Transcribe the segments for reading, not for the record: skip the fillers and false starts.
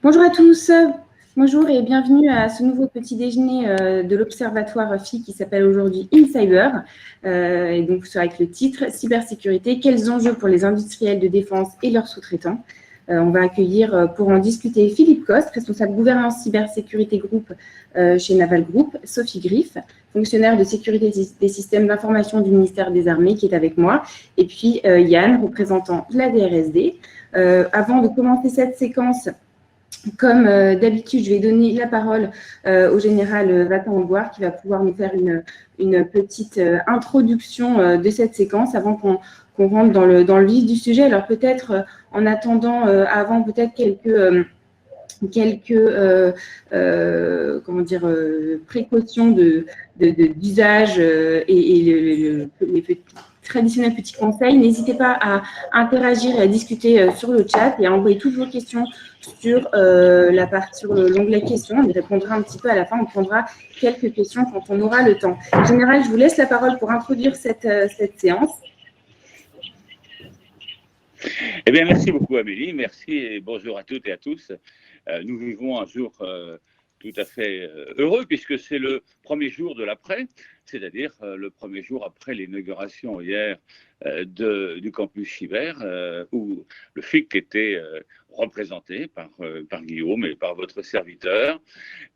Bonjour à tous, bonjour et bienvenue à ce nouveau petit déjeuner de l'Observatoire FI qui s'appelle aujourd'hui InCyber. Et donc, avec le titre « Cybersécurité, quels enjeux pour les industriels de défense et leurs sous-traitants ?» On va accueillir pour en discuter Philippe Coste, responsable gouvernance cybersécurité groupe chez Naval Group, Sophie Griff, fonctionnaire de sécurité des systèmes d'information du ministère des Armées qui est avec moi, et puis Yann, représentant de la DRSD. Avant de commencer cette séquence, comme d'habitude, je vais donner la parole au général Vatan-Amboire qui va pouvoir nous faire une petite introduction de cette séquence avant qu'on rentre dans le vif du sujet. Alors peut-être en attendant, avant peut-être quelques précautions d'usage et les traditionnels petits conseils. N'hésitez pas à interagir et à discuter sur le chat et à envoyer toutes vos questions sur l'onglet questions. On y répondra un petit peu à la fin. On prendra quelques questions quand on aura le temps. En général, je vous laisse la parole pour introduire cette séance. Eh bien, merci beaucoup Amélie, merci et bonjour à toutes et à tous. Nous vivons un jour tout à fait heureux puisque c'est le premier jour de l'après, c'est-à-dire le premier jour après l'inauguration hier du campus cyber où le FIC était représenté par Guillaume et par votre serviteur.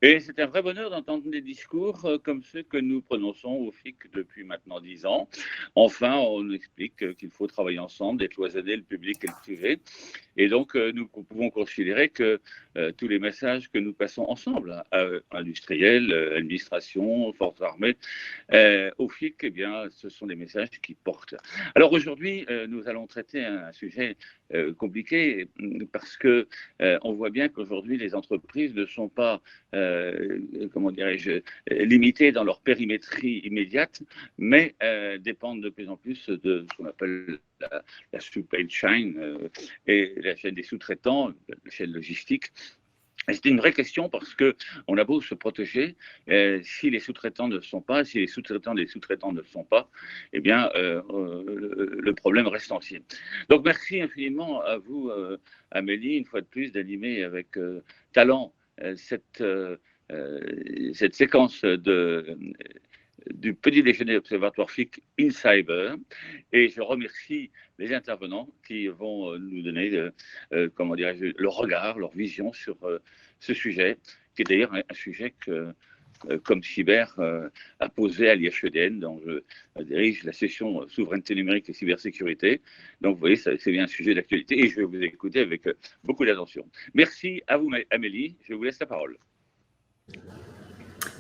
Et c'est un vrai bonheur d'entendre des discours comme ceux que nous prononçons au FIC depuis maintenant 10 ans. Enfin, on nous explique qu'il faut travailler ensemble, décloisonner le public et le privé. Et donc, nous pouvons considérer que tous les messages que nous passons ensemble, industriels, administration, forces armées, au FIC, eh bien, ce sont des messages qui portent. Alors aujourd'hui, nous allons traiter un sujet compliqué parce que on voit bien qu'aujourd'hui, les entreprises ne sont pas limitées dans leur périmétrie immédiate, mais dépendent de plus en plus de ce qu'on appelle la supply chain et la chaîne des sous-traitants, la chaîne logistique. C'est une vraie question parce qu'on a beau se protéger, si les sous-traitants ne le sont pas, si les sous-traitants des sous-traitants ne le sont pas, eh bien, le problème reste entier. Donc, merci infiniment à vous, Amélie, une fois de plus, d'animer avec talent cette séquence du petit déjeuner observatoire FIC InCyber. Et je remercie les intervenants qui vont nous donner le regard, leur vision sur ce sujet, qui est d'ailleurs un sujet que, comme cyber, a posé à l'IHEDN, dont je dirige la session souveraineté numérique et cybersécurité. Donc, vous voyez, c'est bien un sujet d'actualité et je vais vous écouter avec beaucoup d'attention. Merci à vous, Amélie. Je vous laisse la parole.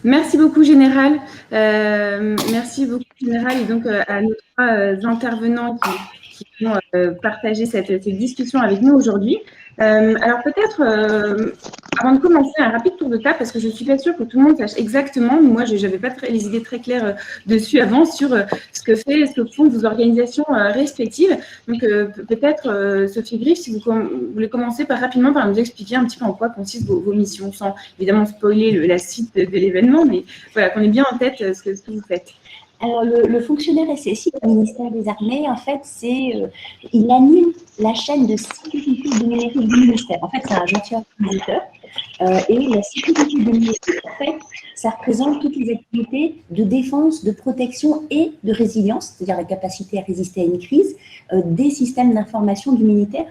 Merci beaucoup, Général. Merci beaucoup, Général, et donc à nos trois intervenants qui vont partager cette discussion avec nous aujourd'hui. Alors peut-être, avant de commencer, un rapide tour de table, parce que je ne suis pas sûre que tout le monde sache exactement, moi je n'avais pas les idées très claires dessus avant, sur ce que font vos organisations respectives. Donc peut-être, Sophie Griff, si vous voulez commencer rapidement par nous expliquer un petit peu en quoi consistent vos missions, sans évidemment spoiler la suite de l'événement, mais voilà, qu'on ait bien en tête ce que vous faites. Alors, le fonctionnaire SSI du ministère des Armées, en fait, il anime la chaîne de sécurité du numérique du ministère. En fait, c'est un gentil organisateur. Et la sécurité du numérique, en fait, ça représente toutes les activités de défense, de protection et de résilience, c'est-à-dire la capacité à résister à une crise, des systèmes d'information du ministère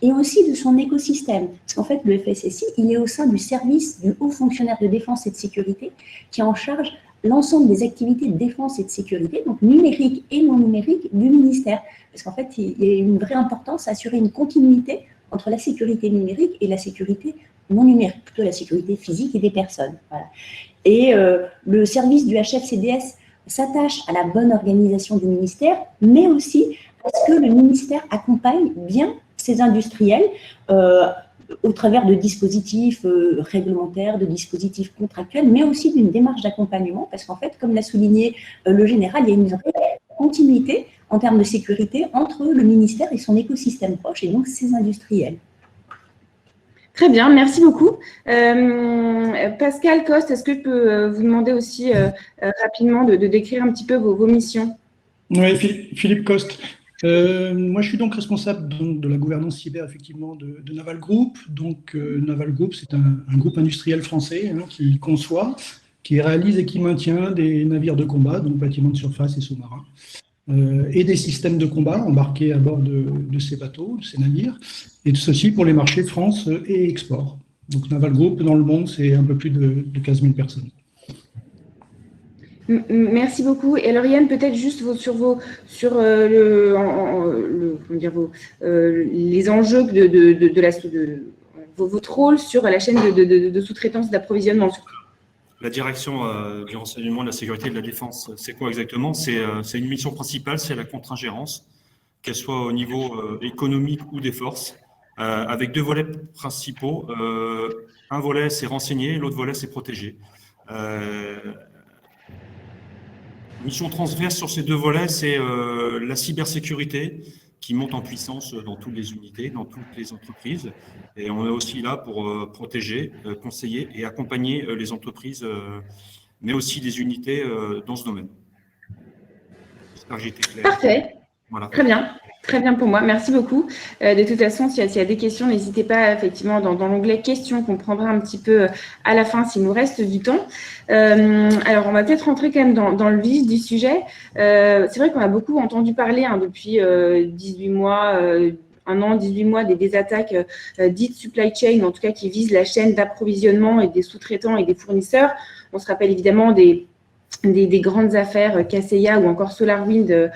et aussi de son écosystème. Parce qu'en fait, le FSSI, il est au sein du service du haut fonctionnaire de défense et de sécurité qui est en charge l'ensemble des activités de défense et de sécurité, donc numérique et non numérique, du ministère. Parce qu'en fait, il y a une vraie importance à assurer une continuité entre la sécurité numérique et la sécurité non numérique, plutôt la sécurité physique et des personnes. Voilà. Et le service du HFCDS s'attache à la bonne organisation du ministère, mais aussi à ce que le ministère accompagne bien ses industriels au travers de dispositifs réglementaires, de dispositifs contractuels, mais aussi d'une démarche d'accompagnement, parce qu'en fait, comme l'a souligné le général, il y a une vraie continuité en termes de sécurité entre le ministère et son écosystème proche, et donc ses industriels. Très bien, merci beaucoup. Pascal Coste, est-ce que je peux vous demander aussi rapidement de décrire un petit peu vos missions? Oui, Philippe Coste. Moi, je suis donc responsable donc, de la gouvernance cyber effectivement de Naval Group. Donc, Naval Group, c'est un groupe industriel français qui conçoit, qui réalise et qui maintient des navires de combat, donc bâtiments de surface et sous-marins, et des systèmes de combat embarqués à bord de ces bateaux, de ces navires, et ceci pour les marchés France et export. Donc, Naval Group, dans le monde, c'est un peu plus de 15 000 personnes. Merci beaucoup. Et alors, Yann, peut-être juste les enjeux votre rôle sur la chaîne de sous-traitance d'approvisionnement. La direction du renseignement, de la sécurité et de la défense, c'est quoi exactement? C'est une mission principale, c'est la contre-ingérence, qu'elle soit au niveau économique ou des forces, avec deux volets principaux. Un volet, c'est renseigner, l'autre volet, c'est protéger. Mission transverse sur ces deux volets, c'est la cybersécurité qui monte en puissance dans toutes les unités, dans toutes les entreprises. Et on est aussi là pour protéger, conseiller et accompagner les entreprises, mais aussi les unités dans ce domaine. J'espère que j'ai été clair. Parfait. Voilà. Très bien. Très bien pour moi, merci beaucoup. De toute façon, s'il y a des questions, n'hésitez pas effectivement dans l'onglet questions qu'on prendra un petit peu à la fin s'il nous reste du temps. Alors, on va peut-être rentrer quand même dans le vif du sujet. C'est vrai qu'on a beaucoup entendu parler depuis 18 mois, un an, 18 mois des attaques dites supply chain, en tout cas qui visent la chaîne d'approvisionnement et des sous-traitants et des fournisseurs. On se rappelle évidemment des grandes affaires Kaseya ou encore SolarWind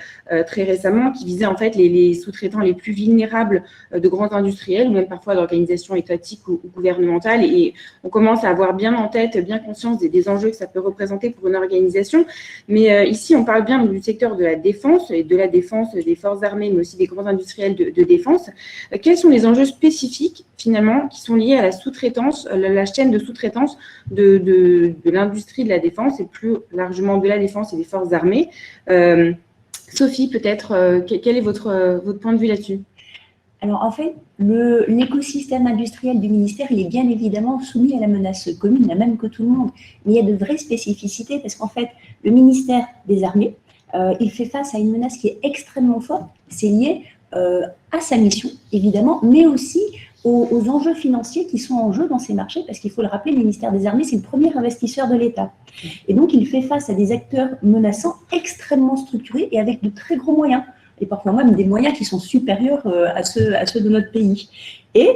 très récemment, qui visaient en fait les sous-traitants les plus vulnérables de grands industriels ou même parfois d'organisations étatiques ou gouvernementales. Et on commence à avoir bien en tête, bien conscience des enjeux que ça peut représenter pour une organisation. Mais ici, on parle bien du secteur de la défense et de la défense des forces armées, mais aussi des grands industriels de défense. Quels sont les enjeux spécifiques finalement qui sont liés à la sous-traitance, la chaîne de sous-traitance de l'industrie de la défense et plus largement de la défense et des forces armées. Sophie, peut-être, quel est votre point de vue là-dessus? Alors, en fait, l'écosystème industriel du ministère, il est bien évidemment soumis à la menace commune, la même que tout le monde. Mais il y a de vraies spécificités parce qu'en fait, le ministère des Armées, il fait face à une menace qui est extrêmement forte. C'est lié à sa mission, évidemment, mais aussi aux enjeux financiers qui sont en jeu dans ces marchés, parce qu'il faut le rappeler, le ministère des Armées, c'est le premier investisseur de l'État. Et donc, il fait face à des acteurs menaçants extrêmement structurés et avec de très gros moyens, et parfois même des moyens qui sont supérieurs à ceux de notre pays. Et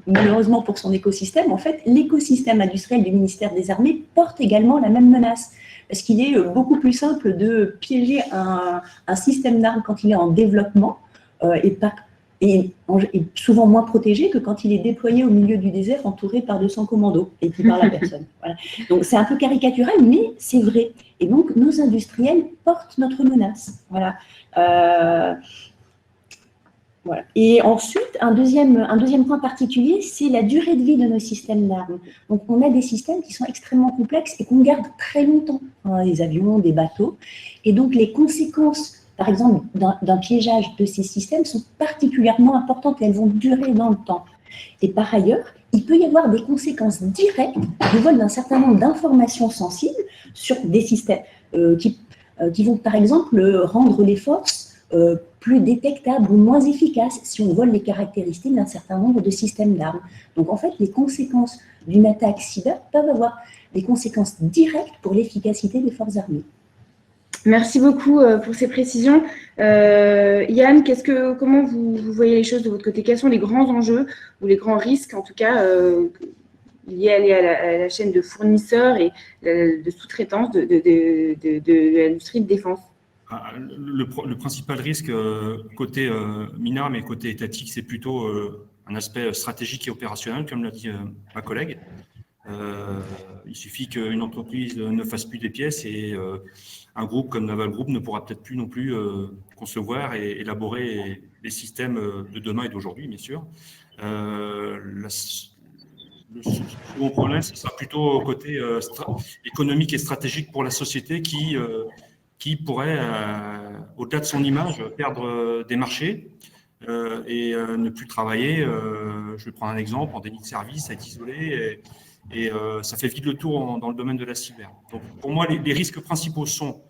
malheureusement pour son écosystème, en fait, l'écosystème industriel du ministère des Armées porte également la même menace, parce qu'il est beaucoup plus simple de piéger un système d'armes quand il est en développement et souvent moins protégé que quand il est déployé au milieu du désert, entouré par 200 commandos et puis par la personne. Voilà. Donc c'est un peu caricatural, mais c'est vrai. Et donc nos industriels portent notre menace. Voilà. Voilà. Et ensuite, un deuxième point particulier, c'est la durée de vie de nos systèmes d'armes. Donc on a des systèmes qui sont extrêmement complexes et qu'on garde très longtemps, des avions, des bateaux. Et donc les conséquences, par exemple, d'un piégeage de ces systèmes sont particulièrement importantes et elles vont durer dans le temps. Et par ailleurs, il peut y avoir des conséquences directes du vol d'un certain nombre d'informations sensibles sur des systèmes qui vont, par exemple, rendre les forces plus détectables ou moins efficaces si on vole les caractéristiques d'un certain nombre de systèmes d'armes. Donc, en fait, les conséquences d'une attaque cyber peuvent avoir des conséquences directes pour l'efficacité des forces armées. Merci beaucoup pour ces précisions. Yann, comment vous voyez les choses de votre côté? Quels sont les grands enjeux ou les grands risques, en tout cas, liés à la chaîne de fournisseurs et de sous-traitance de l'industrie de défense? Le principal risque côté mineur, mais côté étatique, c'est plutôt un aspect stratégique et opérationnel, comme l'a dit ma collègue. Il suffit qu'une entreprise ne fasse plus des pièces et un groupe comme Naval Group ne pourra peut-être plus non plus concevoir et élaborer les systèmes de demain et d'aujourd'hui, bien sûr. Le second problème, ce sera plutôt côté économique et stratégique pour la société qui pourrait, au-delà de son image, perdre des marchés et ne plus travailler. Je vais prendre un exemple, en déni de service, être isolé. Et ça fait vite le tour dans le domaine de la cyber. Donc, pour moi, les risques principaux sont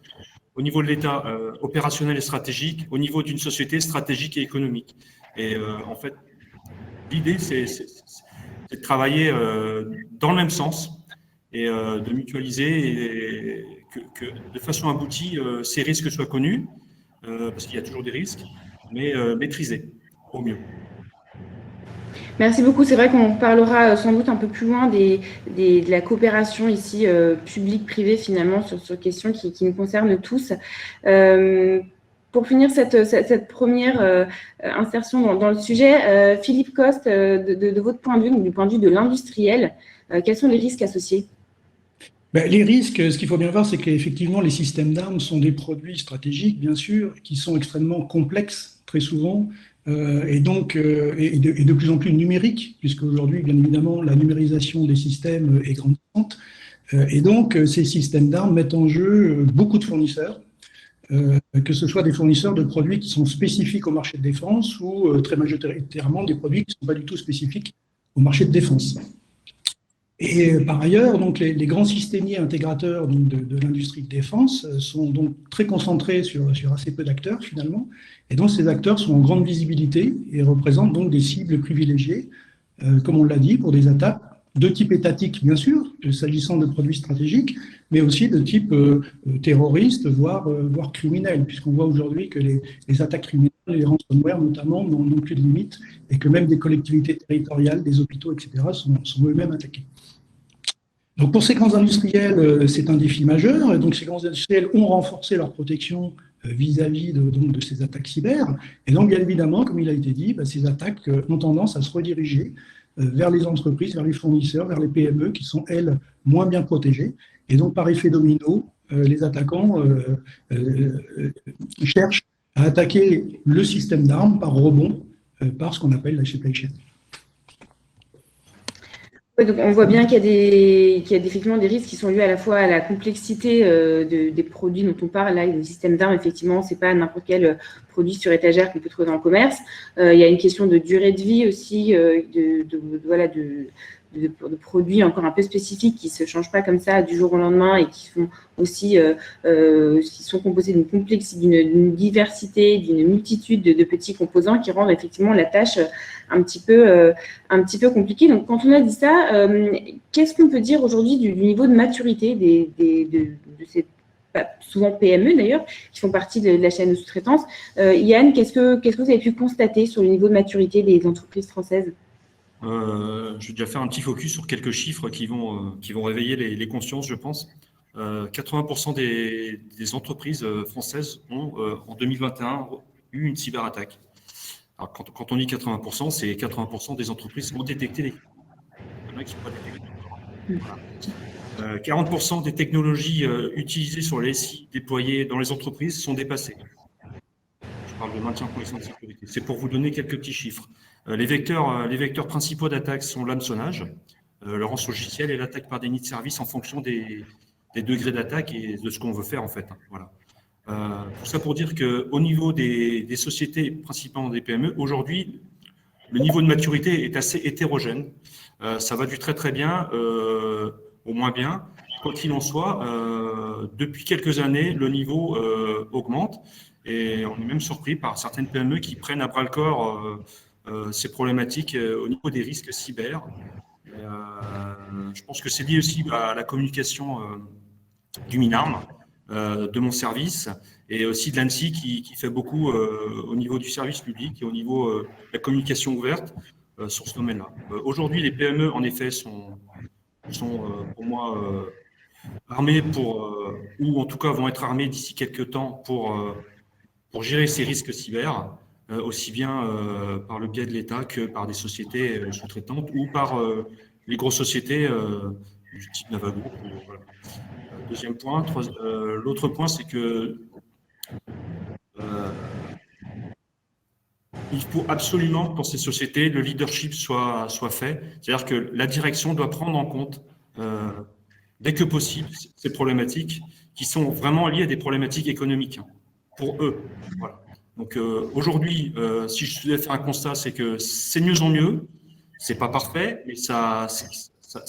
au niveau de l'État, opérationnel et stratégique, au niveau d'une société stratégique et économique. Et en fait, l'idée, c'est de travailler dans le même sens et de mutualiser et que de façon aboutie, ces risques soient connus, parce qu'il y a toujours des risques, mais maîtrisés au mieux. Merci beaucoup. C'est vrai qu'on parlera sans doute un peu plus loin de la coopération ici publique-privée finalement sur questions qui nous concernent tous. Pour finir cette première insertion dans le sujet, Philippe Coste, de votre point de vue, donc du point de vue de l'industriel, quels sont les risques associés? Les risques, ce qu'il faut bien voir, c'est qu'effectivement, les systèmes d'armes sont des produits stratégiques, bien sûr, qui sont extrêmement complexes, très souvent, et donc et de plus en plus numériques, puisque aujourd'hui, bien évidemment, la numérisation des systèmes est grandissante. Et donc, ces systèmes d'armes mettent en jeu beaucoup de fournisseurs, que ce soit des fournisseurs de produits qui sont spécifiques au marché de défense ou très majoritairement des produits qui ne sont pas du tout spécifiques au marché de défense. Et par ailleurs, donc, les grands systémiers intégrateurs donc, de l'industrie de défense sont donc très concentrés sur assez peu d'acteurs finalement. Et donc ces acteurs sont en grande visibilité et représentent donc des cibles privilégiées, comme on l'a dit, pour des attaques de type étatique, bien sûr, s'agissant de produits stratégiques, mais aussi de type terroriste, voire criminel, puisqu'on voit aujourd'hui que les attaques criminelles, les ransomware notamment, n'ont plus de limite, et que même des collectivités territoriales, des hôpitaux, etc., sont eux-mêmes attaqués. Donc pour ces grands industriels, c'est un défi majeur, et donc ces grands industriels ont renforcé leur protection vis-à-vis de ces attaques cyber, et donc bien évidemment, comme il a été dit, ces attaques ont tendance à se rediriger vers les entreprises, vers les fournisseurs, vers les PME qui sont, elles, moins bien protégées. Et donc, par effet domino, les attaquants cherchent à attaquer le système d'armes par rebond, par ce qu'on appelle la supply chain. Oui, donc on voit bien qu'il y a effectivement des risques qui sont liés à la fois à la complexité des produits dont on parle. Là, le système d'armes, effectivement, c'est pas n'importe quel produit sur étagère qu'on peut trouver dans le commerce. Il y a une question de durée de vie aussi, de produits encore un peu spécifiques qui se changent pas comme ça du jour au lendemain et qui font aussi qui sont composés d'une diversité, d'une multitude de petits composants qui rendent effectivement la tâche un petit peu compliquée. Donc quand on a dit ça, qu'est-ce qu'on peut dire aujourd'hui du niveau de maturité de ces souvent PME d'ailleurs, qui font partie de la chaîne de sous-traitance? Yann, qu'est-ce que vous avez pu constater sur le niveau de maturité des entreprises françaises? Je vais déjà faire un petit focus sur quelques chiffres qui vont réveiller les consciences, je pense. 80% des entreprises françaises ont, en 2021, eu une cyberattaque. Alors, quand on dit 80%, c'est 80% des entreprises qui ont détecté les... Il y en a qui n'ont pas détecté. Voilà. 40% des technologies utilisées sur les SI déployées dans les entreprises sont dépassées. Je parle de maintien en condition de sécurité. C'est pour vous donner quelques petits chiffres. Les vecteurs principaux d'attaque sont l'hameçonnage, le rançongiciel et l'attaque par déni de service en fonction des degrés d'attaque et de ce qu'on veut faire en fait. Voilà. Tout ça pour dire qu'au niveau des sociétés, principalement des PME, aujourd'hui, le niveau de maturité est assez hétérogène. Ça va du très très bien au moins bien. Quoi qu'il en soit, depuis quelques années, le niveau augmente et on est même surpris par certaines PME qui prennent à bras le corps ces problématiques au niveau des risques cyber. Je pense que c'est lié aussi à la communication du MINARM, de mon service, et aussi de l'ANSSI qui fait beaucoup au niveau du service public et au niveau de la communication ouverte sur ce domaine-là. Aujourd'hui, les PME, en effet, sont pour moi armées ou en tout cas vont être armées d'ici quelques temps pour gérer ces risques cyber. Aussi bien par le biais de l'État que par des sociétés sous-traitantes ou par les grosses sociétés du type Naval Group. Voilà. Deuxième point. L'autre point, c'est que il faut absolument que dans ces sociétés, le leadership soit fait. C'est-à-dire que la direction doit prendre en compte, dès que possible, ces problématiques qui sont vraiment liées à des problématiques économiques pour eux. Voilà. Donc aujourd'hui, si je devais faire un constat, c'est que c'est mieux en mieux. C'est pas parfait, mais ça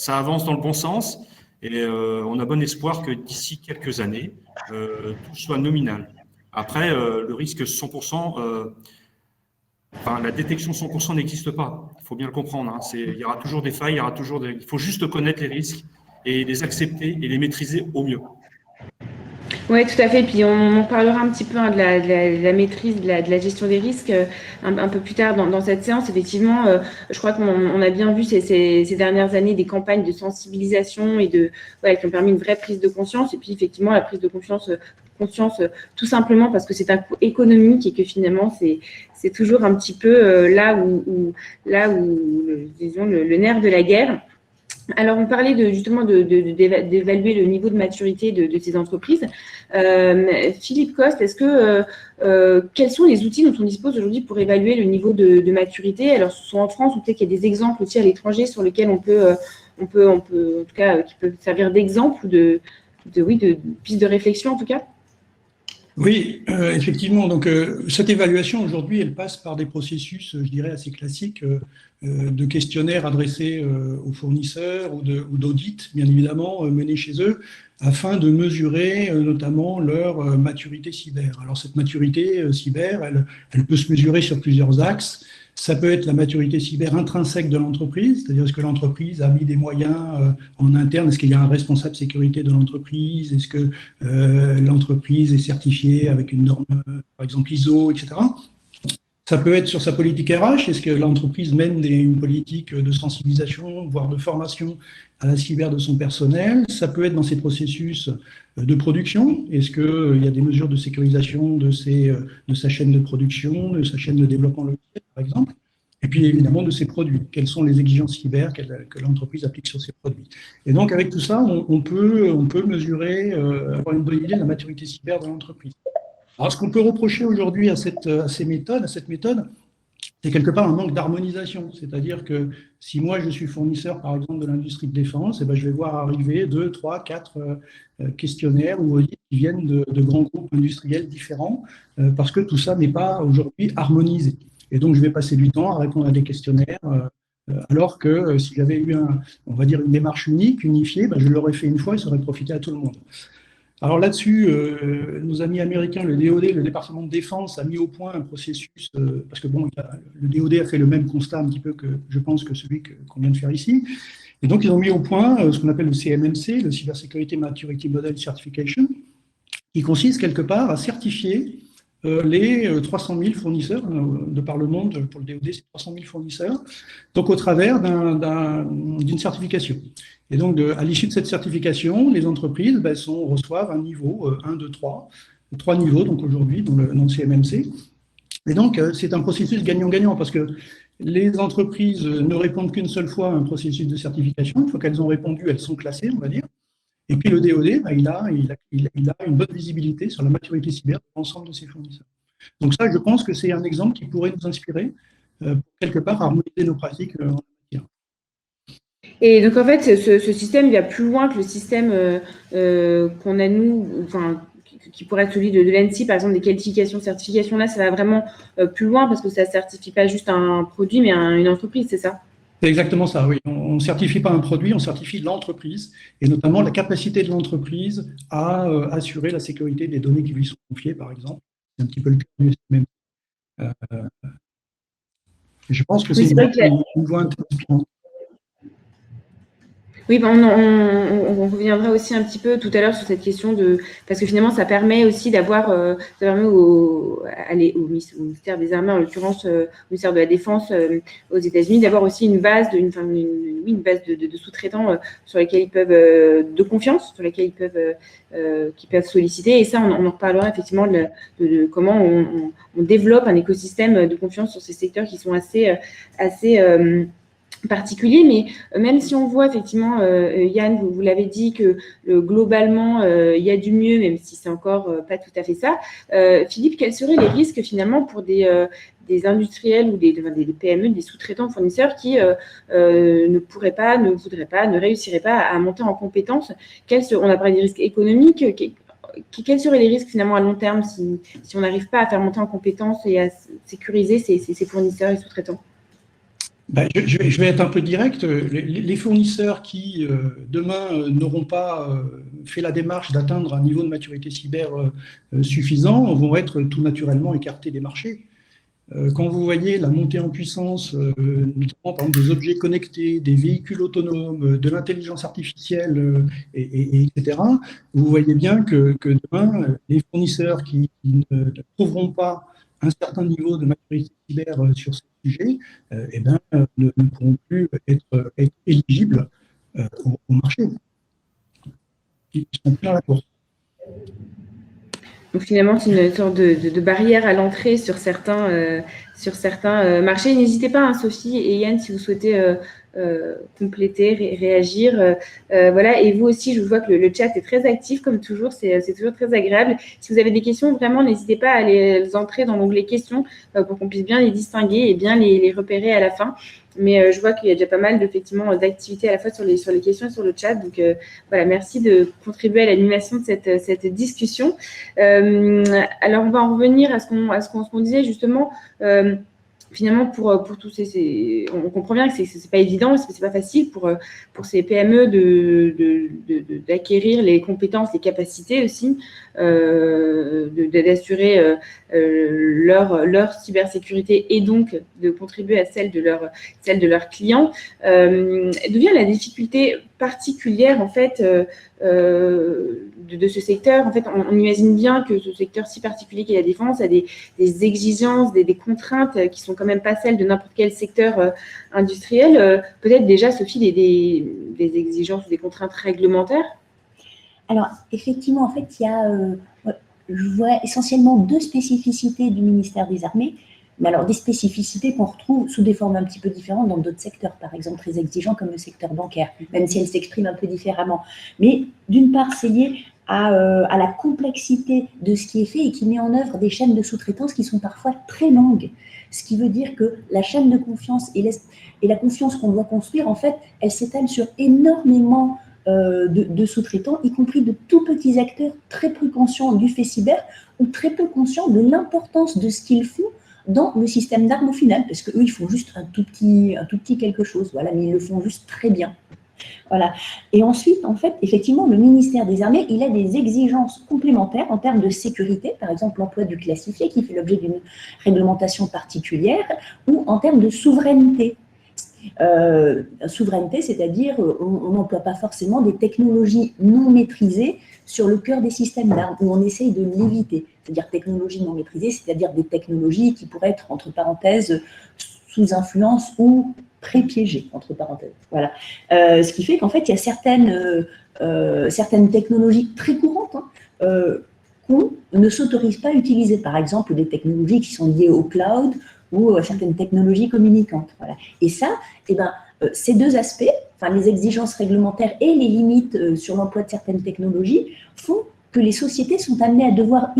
avance dans le bon sens. Et on a bon espoir que d'ici quelques années, tout soit nominal. Après, le risque 100%, la détection 100% n'existe pas. Il faut bien le comprendre. Hein. Il y aura toujours des failles, il faut juste connaître les risques et les accepter et les maîtriser au mieux. Oui, tout à fait. Puis on parlera un petit peu de la maîtrise, de la gestion des risques un peu plus tard dans cette séance. Effectivement, je crois qu'on a bien vu ces dernières années des campagnes de sensibilisation et qui ont permis une vraie prise de conscience. Et puis effectivement, la prise de conscience tout simplement parce que c'est un coût économique et que finalement, c'est toujours un petit peu là où disons, le nerf de la guerre. Alors, on parlait justement d'évaluer le niveau de maturité de ces entreprises. Philippe Coste, quels sont les outils dont on dispose aujourd'hui pour évaluer le niveau de maturité? Alors, ce sont en France, ou peut-être qu'il y a des exemples aussi à l'étranger sur lesquels on peut, en tout cas, qui peuvent servir d'exemple ou de piste de réflexion en tout cas? Oui, effectivement. Donc, cette évaluation aujourd'hui, elle passe par des processus, je dirais, assez classiques de questionnaires adressés aux fournisseurs ou d'audits, bien évidemment, menés chez eux, afin de mesurer notamment leur maturité cyber. Alors, cette maturité cyber, elle peut se mesurer sur plusieurs axes. Ça peut être la maturité cyber intrinsèque de l'entreprise, c'est-à-dire est-ce que l'entreprise a mis des moyens en interne, est-ce qu'il y a un responsable sécurité de l'entreprise, est-ce que l'entreprise est certifiée avec une norme, par exemple ISO, etc. Ça peut être sur sa politique RH, est-ce que l'entreprise mène une politique de sensibilisation, voire de formation à la cyber de son personnel. Ça peut être dans ses processus de production, est-ce qu'il y a des mesures de sécurisation de sa chaîne de production, de sa chaîne de développement logiciel, par exemple. Et puis évidemment de ses produits. Quelles sont les exigences cyber que l'entreprise applique sur ses produits. Et donc avec tout ça, on peut mesurer, avoir une bonne idée de la maturité cyber de l'entreprise. Alors ce qu'on peut reprocher aujourd'hui à cette méthode, c'est quelque part un manque d'harmonisation. C'est-à-dire que si moi je suis fournisseur par exemple de l'industrie de défense, eh ben, je vais voir arriver 2, 3, 4 questionnaires ou audits qui viennent de grands groupes industriels différents parce que tout ça n'est pas aujourd'hui harmonisé. Et donc, je vais passer du temps à répondre à des questionnaires, alors que si j'avais eu, on va dire, une démarche unique, unifiée, ben, je l'aurais fait une fois et ça aurait profité à tout le monde. Alors là-dessus, nos amis américains, le DoD, le département de défense, a mis au point un processus, parce que bon, le DoD a fait le même constat un petit peu que, je pense, que celui qu'on vient de faire ici. Et donc, ils ont mis au point ce qu'on appelle le CMMC, le Cybersecurity Maturity Model Certification, qui consiste quelque part à certifier les 300 000 fournisseurs de par le monde, pour le DoD, c'est 300 000 fournisseurs, donc au travers d'une certification. Et donc, à l'issue de cette certification, les entreprises reçoivent un niveau 1, 2, 3 niveaux, donc aujourd'hui, dans le CMMC. Et donc, c'est un processus gagnant-gagnant, parce que les entreprises ne répondent qu'une seule fois à un processus de certification. Une fois qu'elles ont répondu, elles sont classées, on va dire. Et puis le DoD, il a une bonne visibilité sur la maturité cyber de l'ensemble de ses fournisseurs. Donc ça, je pense que c'est un exemple qui pourrait nous inspirer pour quelque part harmoniser nos pratiques en la matière. Et donc en fait, ce système il va plus loin que le système qu'on a nous, enfin qui pourrait être celui de l'ANSSI, par exemple des qualifications, certifications. Là, ça va vraiment plus loin parce que ça ne certifie pas juste un produit, mais une entreprise, c'est ça? C'est exactement ça, oui. On ne certifie pas un produit, on certifie l'entreprise, et notamment la capacité de l'entreprise à assurer la sécurité des données qui lui sont confiées, par exemple. C'est un petit peu le cas du SMM. Je pense que c'est une voie inspirante. Oui, on reviendra aussi un petit peu tout à l'heure sur cette question parce que finalement, ça permet aussi d'avoir, ça permet au ministère des Armées, en l'occurrence au ministère de la Défense aux États-Unis, d'avoir aussi une base de sous-traitants sur lesquels ils peuvent, de confiance, sur lesquels qu'ils peuvent solliciter. Et ça, on en reparlera effectivement de comment on développe un écosystème de confiance sur ces secteurs qui sont assez particulier, mais même si on voit effectivement, Yann, vous l'avez dit, que globalement, il y a du mieux, même si c'est encore pas tout à fait ça. Philippe, quels seraient les risques finalement pour des industriels ou des PME, des sous-traitants fournisseurs qui ne pourraient pas, ne voudraient pas, ne réussiraient pas à monter en compétences? On a parlé des risques économiques. Quels seraient les risques finalement à long terme si on n'arrive pas à faire monter en compétences et à sécuriser ces fournisseurs et sous-traitants? Je vais être un peu direct. Les fournisseurs qui, demain, n'auront pas fait la démarche d'atteindre un niveau de maturité cyber suffisant vont être tout naturellement écartés des marchés. Quand vous voyez la montée en puissance, notamment par exemple, des objets connectés, des véhicules autonomes, de l'intelligence artificielle, etc., vous voyez bien que demain, les fournisseurs qui ne trouveront pas un certain niveau de maturité cyber sur ces sujets, eh ben, ne pourront plus être éligibles au marché. Ils sont plus à la course. Donc finalement, c'est une sorte de barrière à l'entrée sur certains marchés. N'hésitez pas, hein, Sophie et Yann, si vous souhaitez compléter, réagir. Voilà. Et vous aussi, je vois que le chat est très actif, comme toujours. C'est toujours très agréable. Si vous avez des questions, vraiment, n'hésitez pas à les entrer dans l'onglet questions pour qu'on puisse bien les distinguer et bien les repérer à la fin. Mais je vois qu'il y a déjà pas mal d'activités à la fois sur les questions et sur le chat. Donc voilà, merci de contribuer à l'animation de cette discussion. Alors, on va en revenir à ce qu'on disait justement. Finalement, pour tous on comprend bien que c'est pas évident, c'est pas facile pour ces PME d'acquérir les compétences, les capacités aussi, d'assurer leur cybersécurité et donc de contribuer à celle de leurs clients. D'où vient la difficulté particulière en fait de ce secteur? En fait, on imagine bien que ce secteur si particulier qu'est la défense a des exigences, des contraintes qui sont quand même pas celles de n'importe quel secteur industriel. Peut-être déjà, Sophie, des exigences ou des contraintes réglementaires? Alors, effectivement, en fait, il y a, je vois essentiellement deux spécificités du ministère des Armées, mais alors des spécificités qu'on retrouve sous des formes un petit peu différentes dans d'autres secteurs, par exemple très exigeants comme le secteur bancaire, même si elles s'expriment un peu différemment. Mais d'une part, c'est lié à la complexité de ce qui est fait et qui met en œuvre des chaînes de sous-traitance qui sont parfois très longues. Ce qui veut dire que la chaîne de confiance et la confiance qu'on doit construire, en fait, elle s'étale sur énormément de sous-traitants, y compris de tout petits acteurs très peu conscients du fait cyber ou très peu conscients de l'importance de ce qu'ils font dans le système d'armes au final, parce qu'eux, ils font juste un tout petit quelque chose, voilà, mais ils le font juste très bien. Voilà. Et ensuite, en fait, effectivement, le ministère des Armées, il a des exigences complémentaires en termes de sécurité, par exemple l'emploi du classifié qui fait l'objet d'une réglementation particulière, ou en termes de souveraineté. Souveraineté, c'est-à-dire on n'emploie pas forcément des technologies non maîtrisées sur le cœur des systèmes d'armes, où on essaye de l'éviter. C'est-à-dire technologies non maîtrisées, c'est-à-dire des technologies qui pourraient être, entre parenthèses, sous influence ou pré-piégées, entre parenthèses. Voilà. Ce qui fait qu'en fait, il y a certaines technologies très courantes qu'on ne s'autorise pas à utiliser. Par exemple, des technologies qui sont liées au cloud ou certaines technologies communicantes. Voilà. Et ça, ces deux aspects, enfin, les exigences réglementaires et les limites sur l'emploi de certaines technologies, font que les sociétés sont amenées à devoir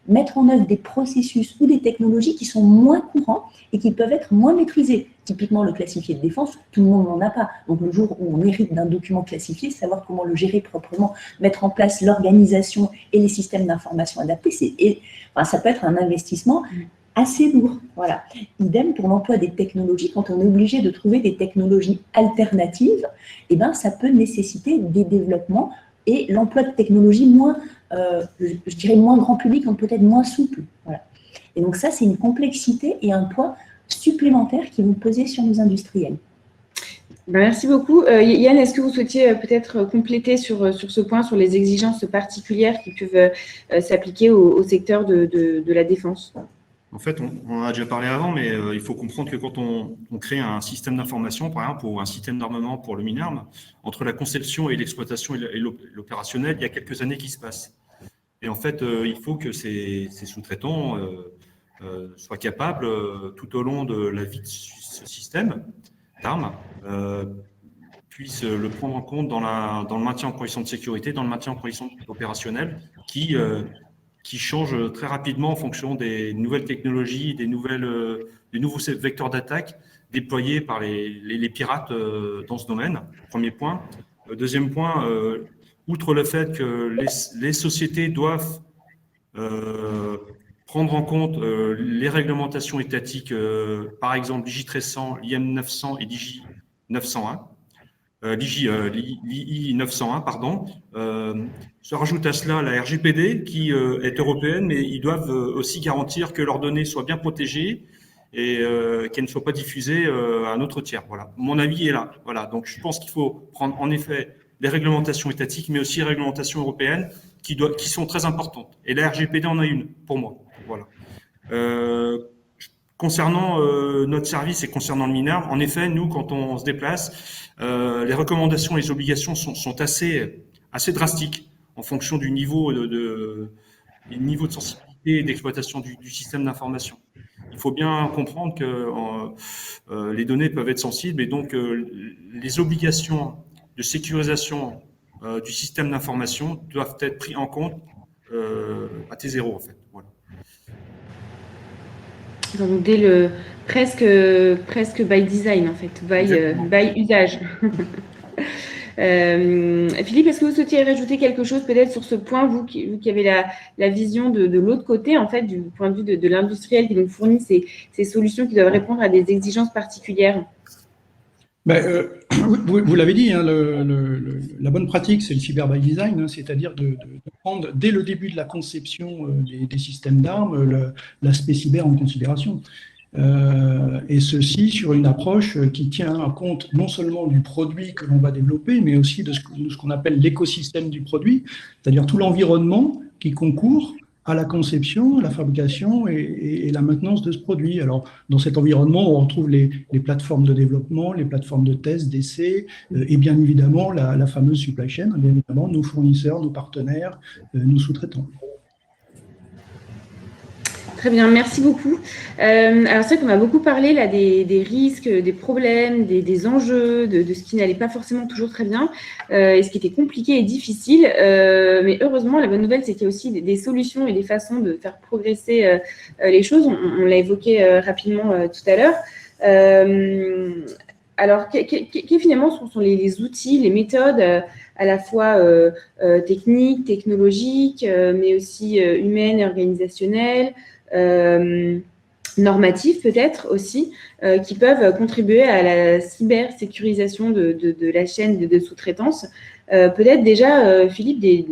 mettre en œuvre des processus ou des technologies qui sont moins courants et qui peuvent être moins maîtrisés. Typiquement, le classifié de défense, tout le monde n'en a pas. Donc, le jour où on hérite d'un document classifié, savoir comment le gérer proprement, mettre en place l'organisation et les systèmes d'information adaptés, ça peut être un investissement assez lourd. Voilà. Idem pour l'emploi des technologies. Quand on est obligé de trouver des technologies alternatives, ça peut nécessiter des développements et l'emploi de technologies moins, je dirais moins grand public, donc peut-être moins souple. Voilà. Et donc ça, c'est une complexité et un poids supplémentaire qui vont peser sur nos industriels. Merci beaucoup. Yann, est-ce que vous souhaitiez peut-être compléter sur ce point, sur les exigences particulières qui peuvent s'appliquer au secteur de la défense? En fait, on en a déjà parlé avant, mais il faut comprendre que quand on crée un système d'information, par exemple, ou un système d'armement pour le MINARM, entre la conception et l'exploitation et l'opérationnel, il y a quelques années qui se passent. Et en fait, il faut que ces sous-traitants soient capables, tout au long de la vie de ce système d'armes, puissent le prendre en compte dans le maintien en condition de sécurité, dans le maintien en condition opérationnelle, qui change très rapidement en fonction des nouvelles technologies, des nouveaux vecteurs d'attaque déployés par les pirates dans ce domaine. Premier point. Deuxième point, outre le fait que les sociétés doivent prendre en compte les réglementations étatiques, par exemple l'IJ1300, l'IM 900 et l'IJ 901. L'II 901, pardon. Se rajoute à cela la RGPD qui est européenne, mais ils doivent aussi garantir que leurs données soient bien protégées et qu'elles ne soient pas diffusées à un autre tiers. Voilà. Mon avis est là. Voilà. Donc, je pense qu'il faut prendre en effet les réglementations étatiques, mais aussi les réglementations européennes qui sont très importantes. Et la RGPD en a une, pour moi. Voilà. Concernant notre service et concernant le MINARM, en effet, nous, quand on se déplace, les recommandations et les obligations sont assez drastiques en fonction du niveau de sensibilité et d'exploitation du système d'information. Il faut bien comprendre que les données peuvent être sensibles et donc les obligations de sécurisation du système d'information doivent être prises en compte à T0 en fait. Voilà. Donc dès le presque by design en fait, by usage. Philippe, est-ce que vous souhaitiez rajouter quelque chose peut-être sur ce point, vous qui avez la vision de l'autre côté en fait, du point de vue de l'industriel qui donc fournit ces solutions qui doivent répondre à des exigences particulières? Vous l'avez dit, hein, la bonne pratique, c'est le cyber by design, hein, c'est-à-dire de prendre dès le début de la conception des systèmes d'armes l'aspect cyber en considération. Et ceci sur une approche qui tient compte non seulement du produit que l'on va développer, mais aussi de ce qu'on appelle l'écosystème du produit, c'est-à-dire tout l'environnement qui concourt à la conception, la fabrication et la maintenance de ce produit. Alors, dans cet environnement, on retrouve les plateformes de développement, les plateformes de test, d'essai, et bien évidemment la fameuse supply chain, bien évidemment nos fournisseurs, nos partenaires, nos sous-traitants. Très bien, merci beaucoup. Alors c'est vrai qu'on a beaucoup parlé là des risques, des problèmes, des enjeux, de ce qui n'allait pas forcément toujours très bien et ce qui était compliqué et difficile. Mais heureusement, la bonne nouvelle, c'est qu'il y a aussi des solutions et des façons de faire progresser les choses. On l'a évoqué rapidement tout à l'heure. Alors, quels finalement sont les outils, les méthodes à la fois techniques, technologiques, mais aussi humaines et organisationnelles, normatifs peut-être aussi, qui peuvent contribuer à la cybersécurisation de la chaîne de sous-traitance. Peut-être déjà, Philippe,